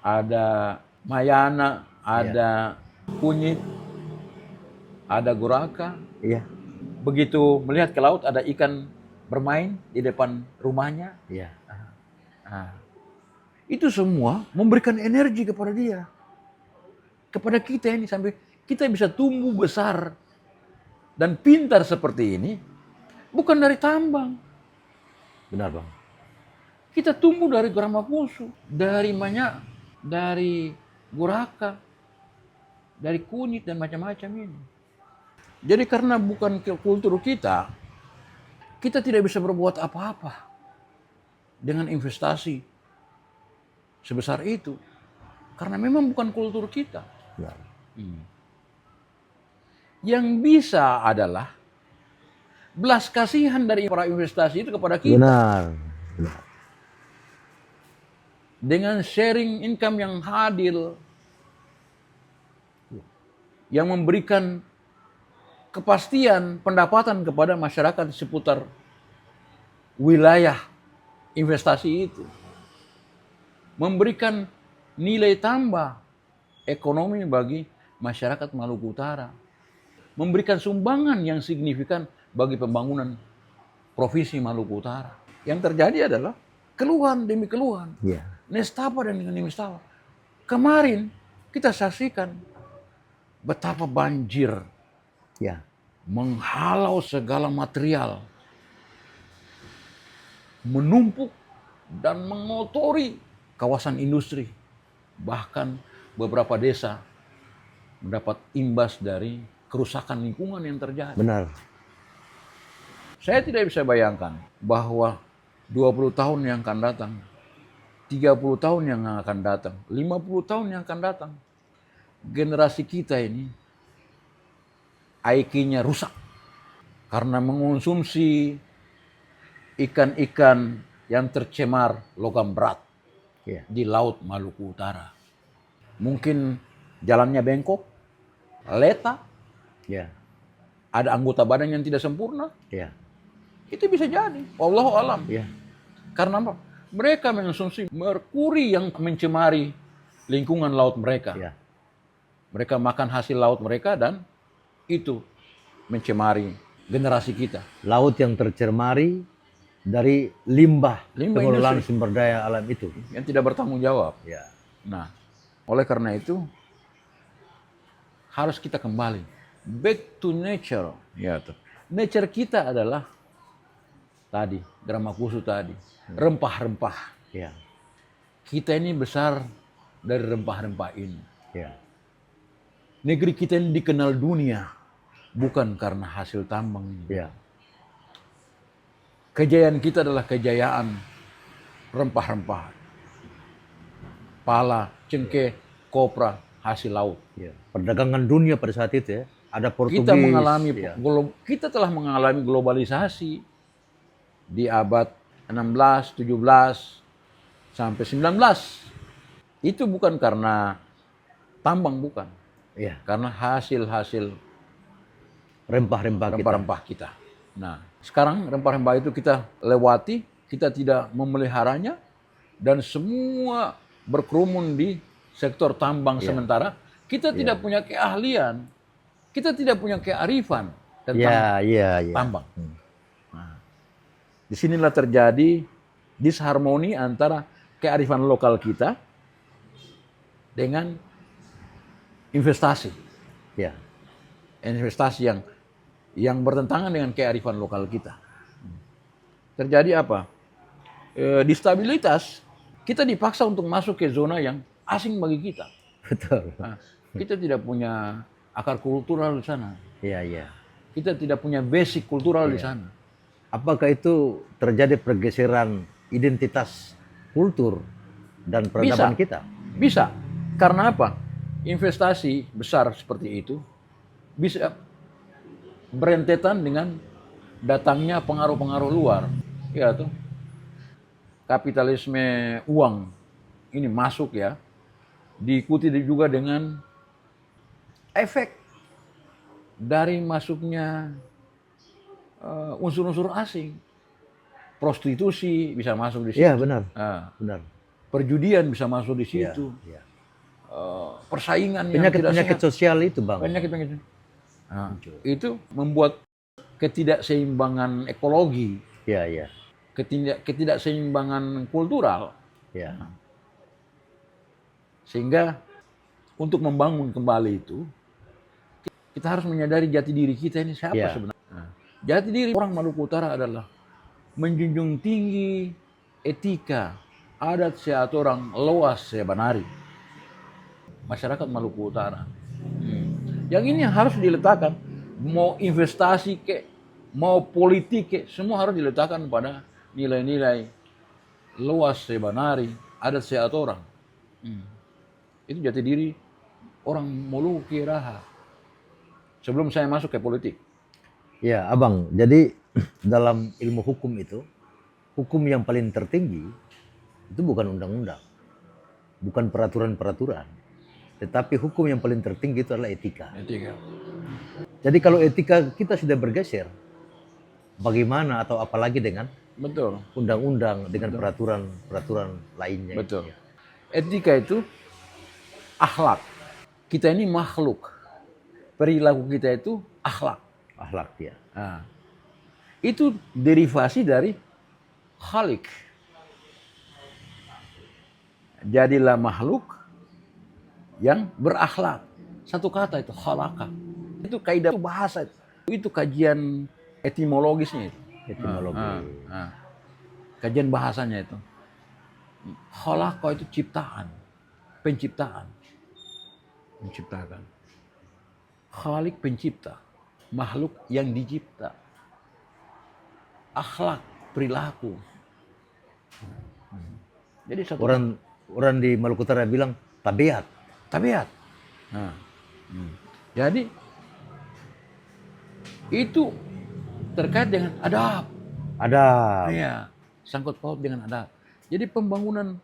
B: ada Mayana, ada Kunyit, ada Guraka.
A: Iya.
B: Begitu melihat ke laut ada ikan bermain di depan rumahnya.
A: Iya.
B: Nah, itu semua memberikan energi kepada dia. Kepada kita ini sampai kita bisa tumbuh besar dan pintar seperti ini bukan dari tambang.
A: Benar Bang.
B: Kita tumbuh dari Gramakusu, dari Manya, dari Guraka, dari Kunyit dan macam-macam ini. Jadi karena bukan kultur kita, kita tidak bisa berbuat apa-apa dengan investasi sebesar itu. Karena memang bukan kultur kita.
A: Benar.
B: Yang bisa adalah belas kasihan dari para investasi itu kepada kita.
A: Benar. Benar.
B: Dengan sharing income yang adil, yang memberikan kepastian pendapatan kepada masyarakat di seputar wilayah investasi itu. Memberikan nilai tambah ekonomi bagi masyarakat Maluku Utara. Memberikan sumbangan yang signifikan bagi pembangunan Provinsi Maluku Utara. Yang terjadi adalah keluhan demi keluhan.
A: Iya.
B: Nestapa dan dengan nestapa. Kemarin kita saksikan betapa banjir
A: Ya,
B: menghalau segala material, menumpuk dan mengotori kawasan industri. Bahkan beberapa desa mendapat imbas dari kerusakan lingkungan yang terjadi.
A: benar.
B: Saya tidak bisa bayangkan bahwa 20 tahun yang akan datang, 30 tahun yang akan datang, 50 tahun yang akan datang, generasi kita ini IQ-nya rusak karena mengonsumsi ikan-ikan yang tercemar logam berat
A: Ya,
B: di Laut Maluku Utara. Mungkin jalannya bengkok, leta,
A: ya,
B: ada anggota badan yang tidak sempurna.
A: ya,
B: Itu bisa jadi. Wallahu alam.
A: ya,
B: Karena apa? Mereka mengonsumsi merkuri yang mencemari lingkungan laut mereka.
A: ya.
B: Mereka makan hasil laut mereka dan itu mencemari generasi kita.
A: Laut yang tercemari dari limbah
B: Limbah
A: pengelolaan
B: industri.
A: sumber daya alam itu.
B: Yang tidak bertanggung jawab.
A: Ya,
B: Nah, oleh karena itu harus kita kembali back to nature. Ya, tuh. Nature kita adalah tadi, Dramakusu tadi, rempah-rempah.
A: ya,
B: Kita ini besar dari rempah-rempah ini.
A: ya,
B: Negeri kita ini dikenal dunia bukan karena hasil tambang ini.
A: ya,
B: Kejayaan kita adalah kejayaan rempah-rempah. Pala, cengkeh, kopra, hasil laut.
A: ya. Perdagangan dunia pada saat itu ya, ada Portugis.
B: Kita
A: ya,
B: kita telah mengalami globalisasi di abad 16, 17 sampai 19. Itu bukan karena tambang, bukan.
A: ya,
B: Karena hasil-hasil
A: rempah-rempah kita.
B: rempah-rempah kita. Nah, sekarang rempah-rempah itu kita lewati, kita tidak memeliharanya, dan semua berkerumun di sektor tambang sementara. Kita tidak punya keahlian, kita tidak punya kearifan tentang
A: Ya, ya, ya.
B: tambang. Nah, disinilah terjadi disharmoni antara kearifan lokal kita dengan investasi.
A: Ya,
B: Investasi yang bertentangan dengan kearifan lokal kita. Terjadi apa? Distabilitas, kita dipaksa untuk masuk ke zona yang asing bagi kita.
A: betul.
B: Nah, kita tidak punya akar kultural di sana.
A: Ya, ya.
B: Kita tidak punya basic kultural di sana.
A: Apakah itu terjadi pergeseran identitas kultur dan peradaban kita?
B: Bisa. Karena apa? Investasi besar seperti itu bisa berentetan dengan datangnya pengaruh-pengaruh luar. Ya tuh. Kapitalisme uang ini masuk ya. Diikuti juga dengan efek dari masuknya unsur-unsur asing. Prostitusi bisa masuk di situ.
A: Ya, benar.
B: Nah,
A: Benar.
B: perjudian bisa masuk di
A: Ya,
B: situ.
A: ya.
B: Persaingan yang tidak
A: Penyakit-penyakit
B: sehat.
A: sosial itu, Bang.
B: Penyakit-penyakit. Nah, itu membuat ketidakseimbangan ekologi,
A: Ya, ya.
B: ketidakseimbangan kultural.
A: Ya.
B: Sehingga untuk membangun kembali itu, kita harus menyadari jati diri kita ini siapa
A: Ya.
B: sebenarnya. Nah, jati diri orang Maluku Utara adalah menjunjung tinggi etika, adat seatorang loas sebanari. Masyarakat Maluku Utara. Yang ini harus diletakkan, mau investasi ke, mau politik ke, semua harus diletakkan pada nilai-nilai loas sebanari, adat seatorang. Itu jati diri orang Moluku Raha. Sebelum saya masuk ke politik.
A: Ya, Abang. Jadi dalam ilmu hukum itu, hukum yang paling tertinggi itu bukan undang-undang, bukan peraturan-peraturan, tetapi hukum yang paling tertinggi itu adalah etika.
B: Etika.
A: Jadi kalau etika kita sudah bergeser, bagaimana atau apalagi dengan
B: Betul.
A: undang-undang, dengan peraturan-peraturan lainnya.
B: Betul. Etika itu akhlak. Kita ini makhluk. Perilaku kita itu akhlak.
A: Akhlak, ya.
B: Nah, itu derivasi dari khalik. Jadilah makhluk yang berakhlak. Satu kata itu khalaqah. Itu kaidah itu bahasa. Itu kajian etimologisnya itu.
A: Etimologi.
B: Kajian bahasanya itu. Khalaqah itu ciptaan, penciptaan. Menciptakan. Khalik pencipta, makhluk yang dicipta. Akhlak, perilaku. Jadi satu
A: Orang di Maluku Utara bilang tabiat.
B: tabiat. Jadi itu terkait dengan adab.
A: Ada.
B: Iya, sangkut paut dengan adab. Jadi pembangunan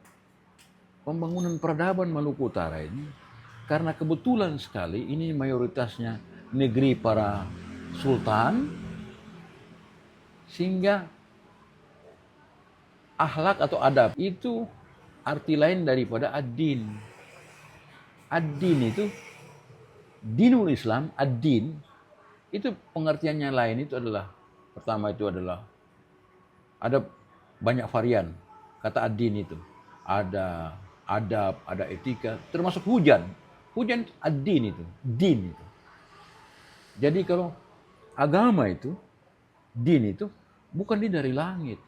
B: peradaban Maluku Utara ini karena kebetulan sekali ini mayoritasnya negeri para sultan, sehingga akhlak atau adab itu arti lain daripada ad-din. Ad-din itu dinul Islam, ad-din itu pengertiannya lain itu adalah, pertama itu adalah ada banyak varian kata ad-din itu. Ada adab, ada etika, termasuk hujan. Hujan itu ad-din itu, din itu. Jadi kalau agama itu, din itu bukan dia dari langit.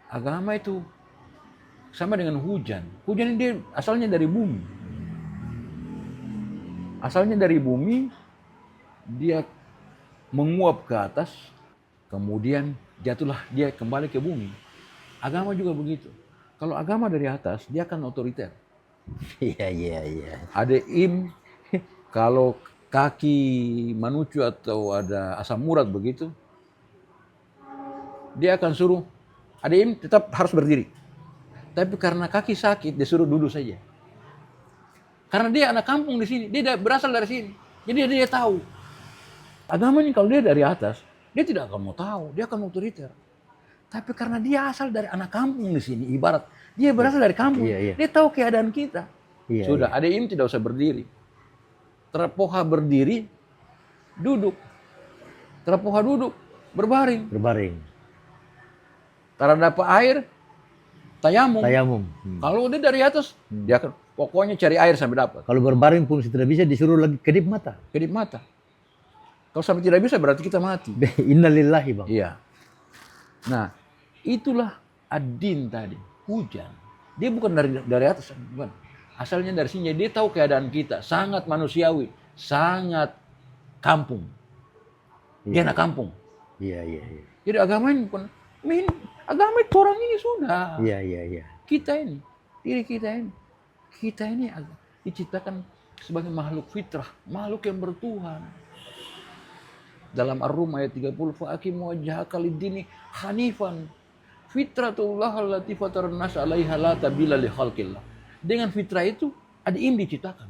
B: Agama itu sama dengan hujan. Hujan ini dia asalnya dari bumi. Asalnya dari bumi, dia menguap ke atas, kemudian jatuhlah dia kembali ke bumi. Agama juga begitu. Kalau agama dari atas, dia akan otoriter.
A: Iya.
B: Ada kalau kaki manusia atau ada asam urat begitu, dia akan suruh, ada tetap harus berdiri. Tapi karena kaki sakit, dia suruh duduk saja. Karena dia anak kampung di sini, dia berasal dari sini. Jadi dia tahu. Agama ini kalau dia dari atas, dia tidak akan mau tahu, dia akan otoriter. Tapi karena dia asal dari anak kampung di sini, ibarat dia berasal dari kampung, dia tahu keadaan kita. Sudah, ada tidak usah berdiri. Terpoha berdiri, duduk. Terpoha duduk, berbaring. Tara dapat air, tayamum. Kalau dia dari atas, dia akan pokoknya cari air sampai dapat.
A: Kalau berbaring pun tidak bisa, disuruh lagi kedip mata.
B: Kalau sampai tidak bisa berarti kita mati.
A: Innalillahi, Bang.
B: Iya. Nah, itulah ad-din tadi, hujan. Dia bukan dari atas, bukan. Asalnya dari sini, dia tahu keadaan kita, sangat manusiawi, sangat kampung. Dia anak kampung.
A: Iya.
B: Jadi agama ini bukan, agama itu orang ini sudah.
A: Iya.
B: Kita ini, diri kita ini diciptakan sebagai makhluk fitrah, makhluk yang bertuhan. Dalam Ar-Rum ayat 30, fa'aqimu wajhaka lid-dini hanifan fitratullah allati fataran nas 'alaiha la tabdila li khalqillah. Dengan fitrah itu ada diciptakan.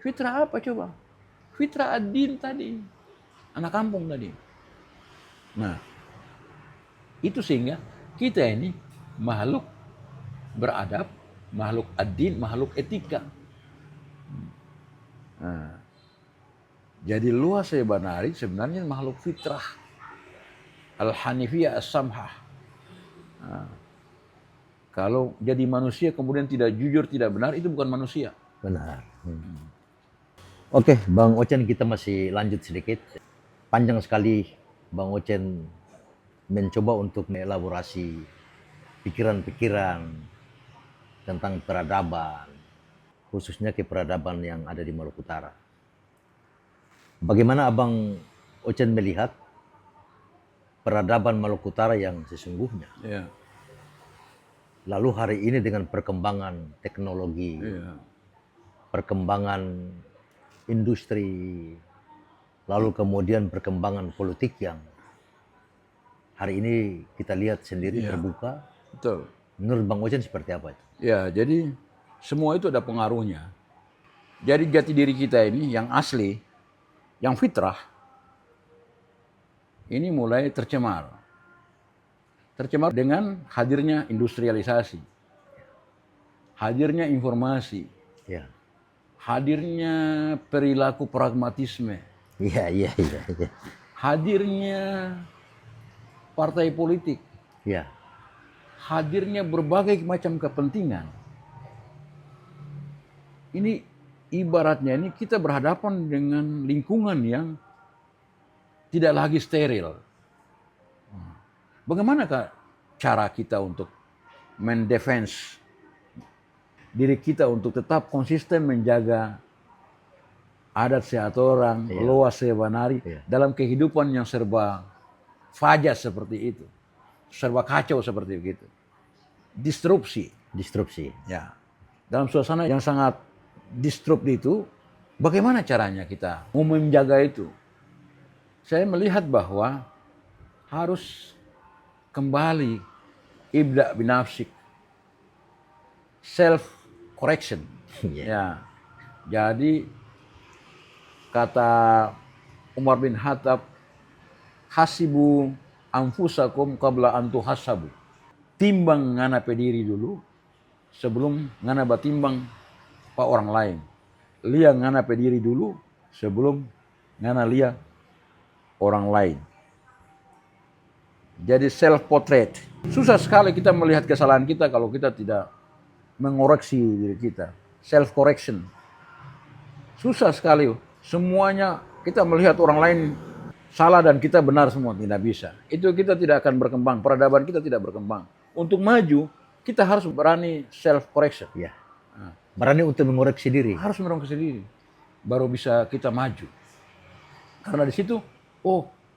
B: Fitrah apa coba? Fitrah ad-din tadi. Anak kampung tadi. Nah, itu sehingga kita ini makhluk beradab, makhluk ad-din, makhluk etika. Nah, jadi luas sebenarnya makhluk fitrah. Al-Hanifiyah as-Samhah. Nah, kalau jadi manusia kemudian tidak jujur, tidak benar, itu bukan manusia.
A: Benar. Oke, Bang Ocen, kita masih lanjut sedikit. Panjang sekali Bang Ocen mencoba untuk mengelaborasi pikiran-pikiran tentang peradaban, khususnya keperadaban yang ada di Maluku Utara. Bagaimana Abang Ocen melihat peradaban Maluku Utara yang sesungguhnya?
B: Ya.
A: Lalu hari ini dengan perkembangan teknologi, perkembangan industri, lalu kemudian perkembangan politik yang hari ini kita lihat sendiri terbuka.
B: Betul.
A: Menurut Bang Ocen seperti apa itu?
B: Ya, jadi semua itu ada pengaruhnya. Jadi jati diri kita ini yang asli, yang fitrah, ini mulai tercemar. Tercemar dengan hadirnya industrialisasi, hadirnya informasi, hadirnya perilaku pragmatisme, hadirnya partai politik, hadirnya berbagai macam kepentingan. ibaratnya ini kita berhadapan dengan lingkungan yang tidak lagi steril. Bagaimanakah cara kita untuk mendefense diri kita untuk tetap konsisten menjaga adat seatorang, loa sebanari dalam kehidupan yang serba fajas seperti itu, serba kacau seperti begitu. Disrupsi. Ya. Dalam suasana yang sangat disrupt itu, bagaimana caranya kita mau menjaga itu? Saya melihat bahwa harus kembali ibda binafsik, self correction. Ya. Jadi kata Umar bin Khattab, hasibu anfusakum qabla an tuhasabu. Timbang ngana pe diri dulu sebelum ngana batimbang pa orang lain. Lia ngana pe diri dulu sebelum ngana lia orang lain. Jadi self portrait. Susah sekali kita melihat kesalahan kita kalau kita tidak mengoreksi diri kita. Self correction. Susah sekali. Semuanya kita melihat orang lain salah dan kita benar semua, tidak bisa. Itu kita tidak akan berkembang, peradaban kita tidak berkembang. Untuk maju, kita harus berani self correction.
A: Ya. Berani untuk mengoreksi diri.
B: Harus mengoreksi diri. Baru bisa kita maju. Karena di situ,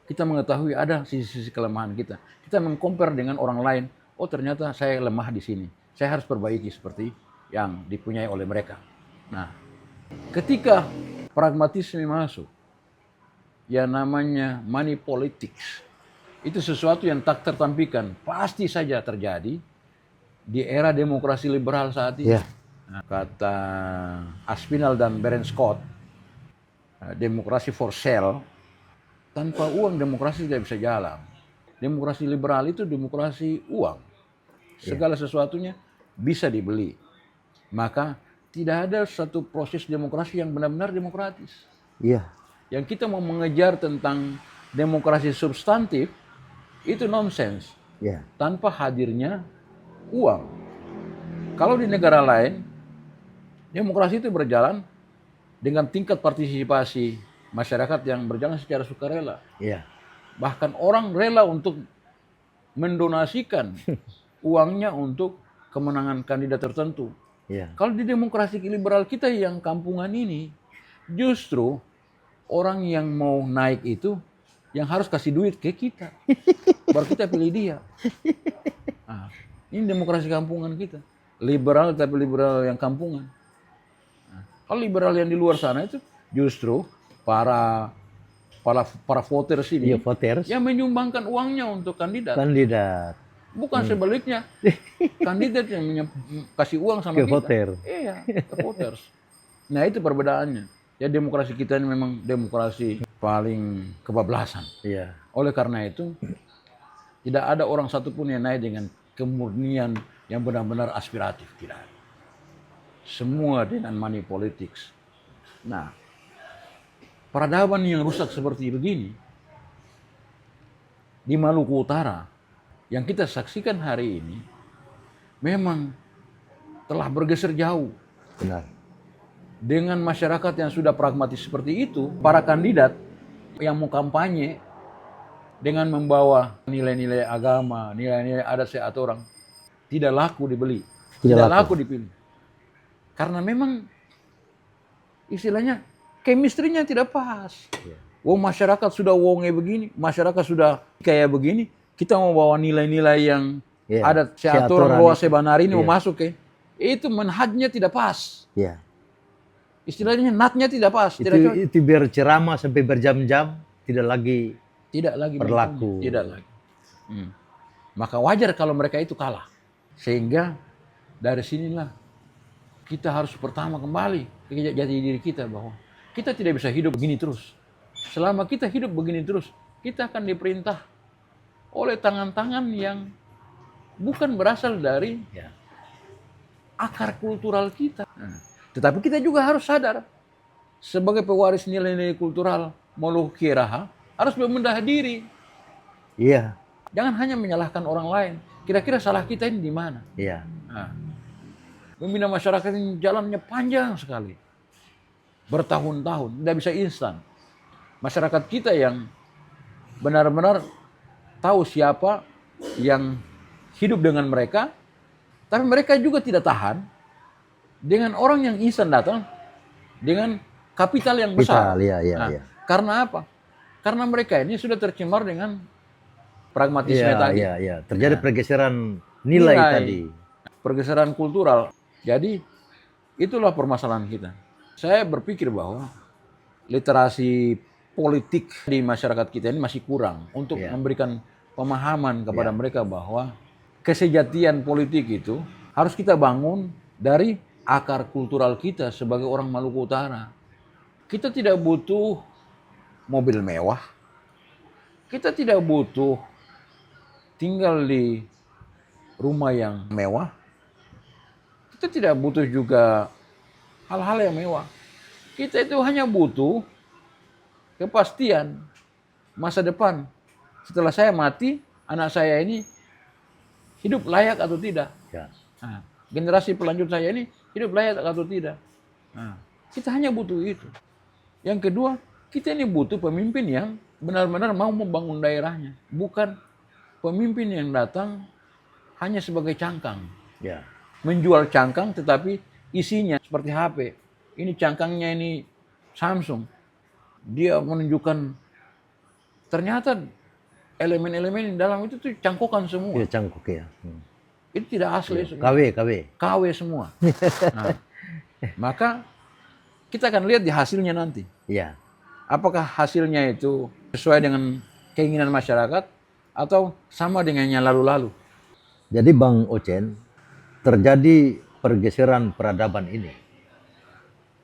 B: kita mengetahui ada sisi-sisi kelemahan kita. Kita mengcompare dengan orang lain. Oh, ternyata saya lemah di sini. Saya harus perbaiki seperti yang dipunyai oleh mereka. Nah, ketika pragmatisme masuk, yang namanya money politics, itu sesuatu yang tak tertampilkan, pasti saja terjadi di era demokrasi liberal saat ini.
A: Ya.
B: Nah, kata Aspinall dan Baron Scott, demokrasi for sale, tanpa uang demokrasi tidak bisa jalan. Demokrasi liberal itu demokrasi uang. Segala sesuatunya bisa dibeli. Maka tidak ada satu proses demokrasi yang benar-benar demokratis.
A: Iya.
B: Yang kita mau mengejar tentang demokrasi substantif, itu nonsens.
A: Ya.
B: Tanpa hadirnya uang. Kalau di negara lain, demokrasi itu berjalan dengan tingkat partisipasi masyarakat yang berjalan secara sukarela.
A: Iya.
B: Bahkan orang rela untuk mendonasikan uangnya untuk kemenangan kandidat tertentu.
A: Iya.
B: Kalau di demokrasi liberal kita yang kampungan ini, justru orang yang mau naik itu yang harus kasih duit ke kita. Baru kita pilih dia. Nah, ini demokrasi kampungan kita. Liberal tapi liberal yang kampungan. Nah, kalau liberal yang di luar sana itu justru para voters ini,
A: voters
B: yang menyumbangkan uangnya untuk kandidat. Bukan sebaliknya, kandidat yang kasih uang sama
A: ke
B: kita.
A: voter.
B: Iya, ke voters. Nah itu perbedaannya. Ya demokrasi kita ini memang demokrasi paling kebablasan.
A: Iya.
B: Oleh karena itu, tidak ada orang satupun yang naik dengan kemurnian yang benar-benar aspiratif. Tidak ada. Semua dengan money politics. Nah, peradaban yang rusak seperti begini, di Maluku Utara, yang kita saksikan hari ini, memang telah bergeser jauh.
A: Benar.
B: Dengan masyarakat yang sudah pragmatis seperti itu, para kandidat yang mau kampanye dengan membawa nilai-nilai agama, nilai-nilai adat seatorang, tidak laku dibeli, tidak laku dipilih. Karena memang istilahnya chemistry-nya tidak pas. Masyarakat sudah wonge begini, masyarakat sudah kayak begini, kita mau bawa nilai-nilai yang adat seatorang loa sebanari ini mau masuk itu manhajnya tidak pas.
A: Iya.
B: Istilahnya natnya tidak pas.
A: Itu biar ceramah sampai berjam-jam tidak lagi berlaku.
B: Tidak lagi. Maka wajar kalau mereka itu kalah. Sehingga dari sinilah kita harus pertama kembali ke jati diri kita bahwa kita tidak bisa hidup begini terus. Selama kita hidup begini terus, kita akan diperintah oleh tangan-tangan yang bukan berasal dari akar kultural kita. Tetapi kita juga harus sadar sebagai pewaris nilai-nilai kultural Maluku Raha harus membenahi diri.
A: Iya.
B: Jangan hanya menyalahkan orang lain. Kira-kira salah kita ini di mana?
A: Iya.
B: Membina masyarakat ini jalannya panjang sekali. bertahun-tahun, tidak bisa instan. Masyarakat kita yang benar-benar tahu siapa yang hidup dengan mereka, tapi mereka juga tidak tahan dengan orang yang instan datang dengan kapital yang besar. Karena apa? Karena mereka ini sudah tercemar dengan pragmatisme tadi.
A: Terjadi pergeseran nilai tadi.
B: Pergeseran kultural. Jadi itulah permasalahan kita. Saya berpikir bahwa literasi politik di masyarakat kita ini masih kurang untuk memberikan pemahaman kepada mereka bahwa kesejatian politik itu harus kita bangun dari akar kultural kita sebagai orang Maluku Utara. Kita tidak butuh mobil mewah. Kita tidak butuh tinggal di rumah yang mewah. Kita tidak butuh juga hal-hal yang mewah. Kita itu hanya butuh kepastian masa depan. Setelah saya mati, anak saya ini hidup layak atau tidak. Nah, generasi pelanjut saya ini hidup layak atau tidak. Nah, kita hanya butuh itu. Yang kedua, kita ini butuh pemimpin yang benar-benar mau membangun daerahnya. Bukan pemimpin yang datang hanya sebagai cangkang. Menjual cangkang tetapi isinya seperti HP. Ini cangkangnya ini Samsung. Dia menunjukkan ternyata elemen-elemen di dalam itu tuh cangkokan semua.
A: Cangkok ya.
B: Itu tidak asli semua. KW semua. Nah, maka kita akan lihat di hasilnya nanti. Apakah hasilnya itu sesuai dengan keinginan masyarakat atau sama dengan yang lalu-lalu.
A: Jadi Bang Ocen, terjadi pergeseran peradaban ini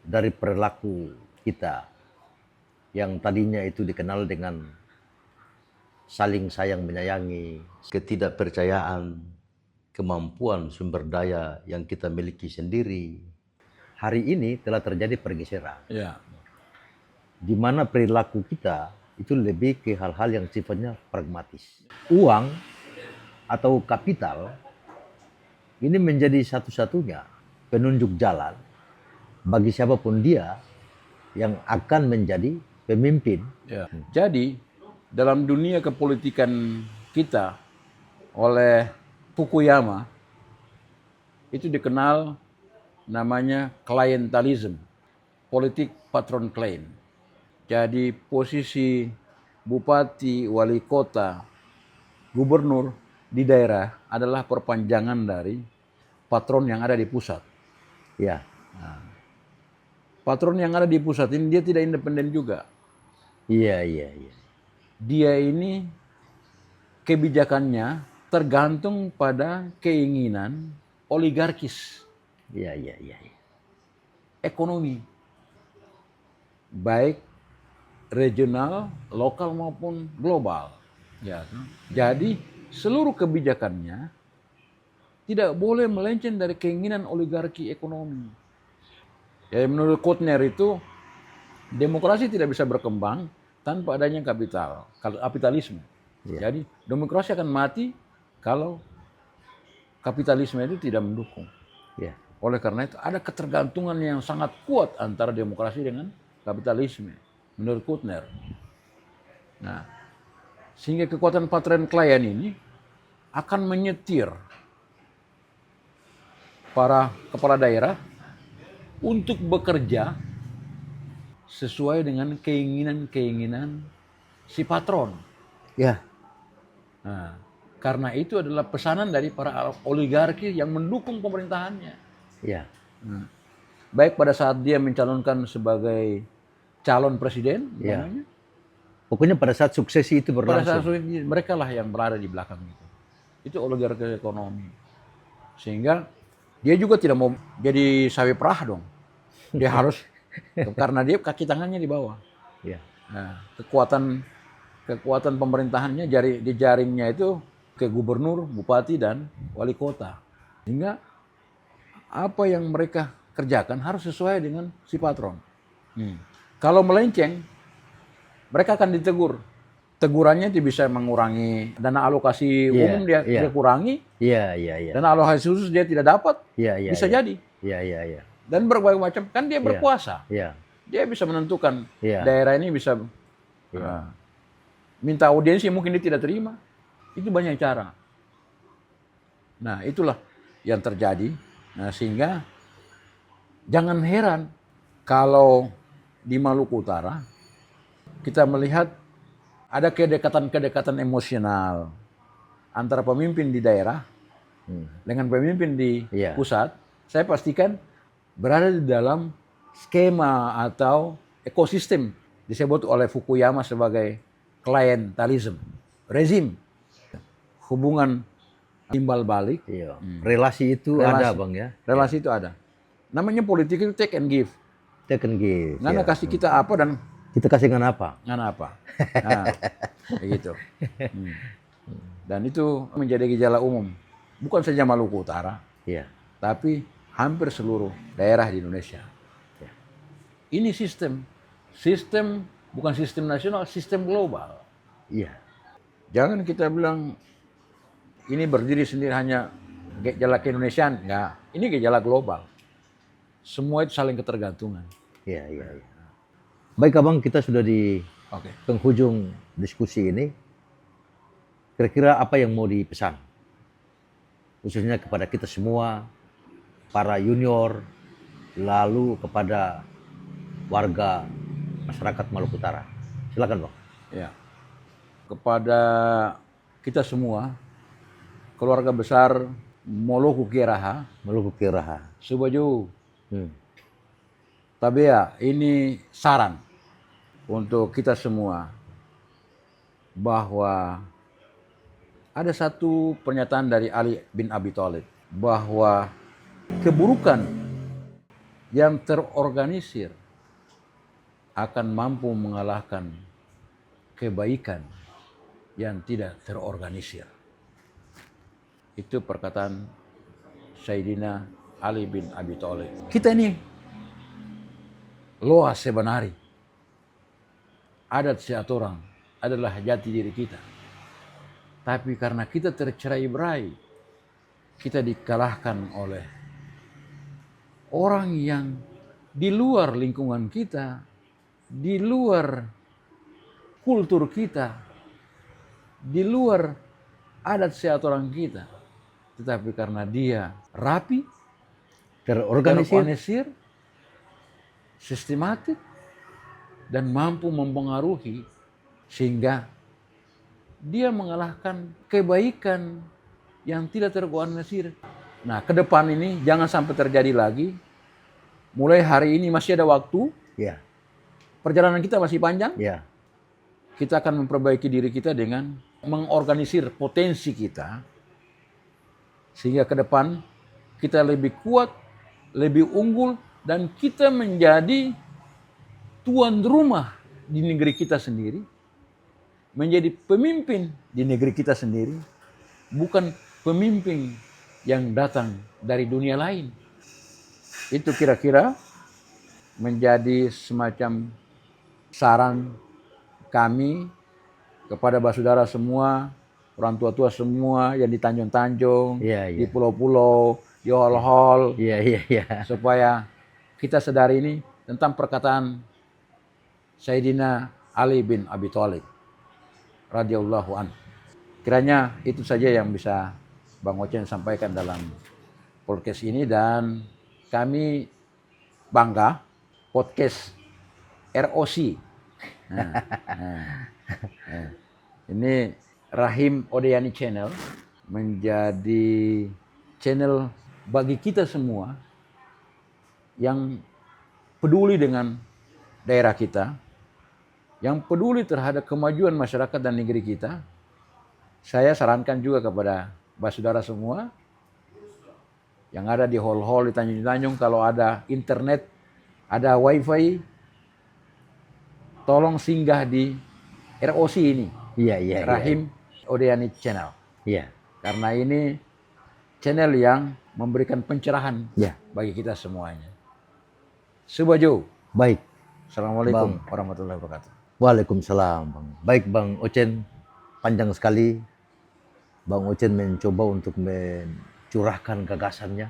A: dari perilaku kita yang tadinya itu dikenal dengan saling sayang menyayangi, ketidakpercayaan, kemampuan sumber daya yang kita miliki sendiri. Hari ini telah terjadi pergeseran. Di mana perilaku kita itu lebih ke hal-hal yang sifatnya pragmatis. Uang atau kapital ini menjadi satu-satunya penunjuk jalan bagi siapapun dia yang akan menjadi pemimpin.
B: Jadi dalam dunia kepolitikan kita oleh Fukuyama itu dikenal namanya klientelisme, politik patron klien. Jadi posisi bupati, wali kota, gubernur di daerah adalah perpanjangan dari patron yang ada di pusat. Nah, patron yang ada di pusat ini dia tidak independen juga. Dia ini kebijakannya tergantung pada keinginan oligarkis. Ekonomi. Baik regional, lokal maupun global. Jadi seluruh kebijakannya tidak boleh melenceng dari keinginan oligarki ekonomi. Menurut Kotner itu demokrasi tidak bisa berkembang tanpa adanya kapitalisme. Jadi demokrasi akan mati kalau kapitalisme itu tidak mendukung. Oleh karena itu ada ketergantungan yang sangat kuat antara demokrasi dengan kapitalisme menurut Kotner. Nah, sehingga kekuatan patron klien ini akan menyetir para kepala daerah untuk bekerja sesuai dengan keinginan-keinginan si patron. Nah, karena itu adalah pesanan dari para oligarki yang mendukung pemerintahannya. Nah, baik pada saat dia mencalonkan sebagai calon presiden,
A: pokoknya pada saat suksesi itu berlangsung.
B: Pada saat suksesi, mereka lah yang berada di belakang itu. Itu oligarki ekonomi. Sehingga dia juga tidak mau jadi sawi perah dong. Dia harus karena dia kaki tangannya di bawah. Nah, kekuatan pemerintahannya di jaringnya itu ke gubernur, bupati dan wali kota. Sehingga apa yang mereka kerjakan harus sesuai dengan si patron. Kalau melenceng, mereka akan ditegur. Tegurannya itu bisa mengurangi dana alokasi umum dia kurangi. Dana alokasi khusus dia tidak dapat. Bisa jadi. Dan berbagai macam kan dia berkuasa. Dia bisa menentukan
A: Iya.
B: daerah ini bisa minta audiensi mungkin dia tidak terima. Itu banyak cara. Nah, itulah yang terjadi. Nah, sehingga jangan heran kalau di Maluku Utara kita melihat ada kedekatan-kedekatan emosional antara pemimpin di daerah dengan pemimpin di
A: Iya.
B: pusat. Saya pastikan berada di dalam skema atau ekosistem disebut oleh Fukuyama sebagai klientelism, rezim, hubungan timbal balik.
A: Iya. Relasi itu ada, Bang ya.
B: Relasi itu ada. Namanya politik itu take and give.
A: Take and give.
B: Ngana
A: Ya.
B: kasih kita apa dan
A: Kita kasih dengan apa?
B: ngana apa. Nah, begitu. Dan itu menjadi gejala umum. Bukan saja Maluku Utara,
A: Iya.
B: tapi hampir seluruh daerah di Indonesia. Ini sistem bukan sistem nasional, sistem global.
A: Iya.
B: Jangan kita bilang ini berdiri sendiri hanya gejala keindonesiaan, enggak. Ini gejala global. Semua itu saling ketergantungan.
A: Iya, iya, iya. Baik, Abang, kita sudah di
B: Oke.
A: penghujung diskusi ini. Kira-kira apa yang mau dipesan? Khususnya kepada kita semua, para junior, lalu kepada warga masyarakat Maluku Utara. Silakan, Bang.
B: Ya. Kepada kita semua, keluarga besar Moloku Kiraha,
A: Maluku Kiraha.
B: Subaju,
A: Hmm.
B: tapi ya ini saran untuk kita semua bahwa ada satu pernyataan dari Ali bin Abi Thalib bahwa keburukan yang terorganisir akan mampu mengalahkan kebaikan yang tidak terorganisir. Itu perkataan Sayyidina Ali bin Abi Thalib. Kita ini loa sebenari. Adat seatorang adalah jati diri kita. Tapi karena kita tercerai-berai, kita dikalahkan oleh orang yang di luar lingkungan kita, di luar kultur kita, di luar adat seatorang kita. Tetapi karena dia rapi, terorganisir, sistematik, dan mampu mempengaruhi sehingga dia mengalahkan kebaikan yang tidak terorganisir. Nah, ke depan ini jangan sampai terjadi lagi. Mulai hari ini masih ada waktu.
A: Ya.
B: Perjalanan kita masih panjang.
A: Ya.
B: Kita akan memperbaiki diri kita dengan mengorganisir potensi kita. Sehingga ke depan kita lebih kuat, lebih unggul, dan kita menjadi tuan rumah di negeri kita sendiri. Menjadi pemimpin di negeri kita sendiri. Bukan pemimpin yang datang dari dunia lain. Itu kira-kira menjadi semacam saran kami kepada basudara semua, orang tua-tua semua yang di Tanjung-Tanjung,
A: Iya, iya.
B: di pulau-pulau, di hol-hol,
A: Iya, iya, iya.
B: supaya kita sadari ini tentang perkataan Sayyidina Ali bin Abi Thalib radhiyallahu an. Kiranya itu saja yang bisa Bang Ocen sampaikan dalam podcast ini, dan kami bangga podcast ROC. Ini Rahim Odeyani Channel menjadi channel bagi kita semua yang peduli dengan daerah kita, yang peduli terhadap kemajuan masyarakat dan negeri kita. Saya sarankan juga kepada basudara semua yang ada di hall-hall di Tanjung-Tanjung, kalau ada internet, ada wifi, tolong singgah di ROC ini.
A: Iya, iya.
B: Rahim Odeyani Channel.
A: Iya.
B: Karena ini channel yang memberikan pencerahan
A: Ya.
B: bagi kita semuanya. Subaju.
A: Baik.
B: Assalamualaikum warahmatullahi wabarakatuh.
A: Waalaikumsalam, Bang. Baik, Bang Ocen, panjang sekali. Bang Ocen mencoba untuk mencurahkan gagasannya,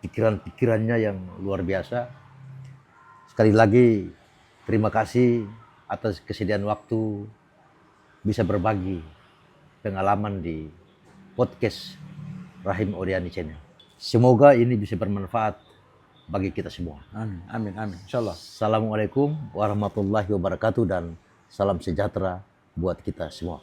A: pikiran-pikirannya yang luar biasa. Sekali lagi terima kasih atas kesediaan waktu bisa berbagi pengalaman di podcast Rahim Oriani Channel. Semoga ini bisa bermanfaat bagi kita semua.
B: Amin, amin, amin. Insyaallah.
A: Assalamualaikum warahmatullahi wabarakatuh dan salam sejahtera buat kita semua.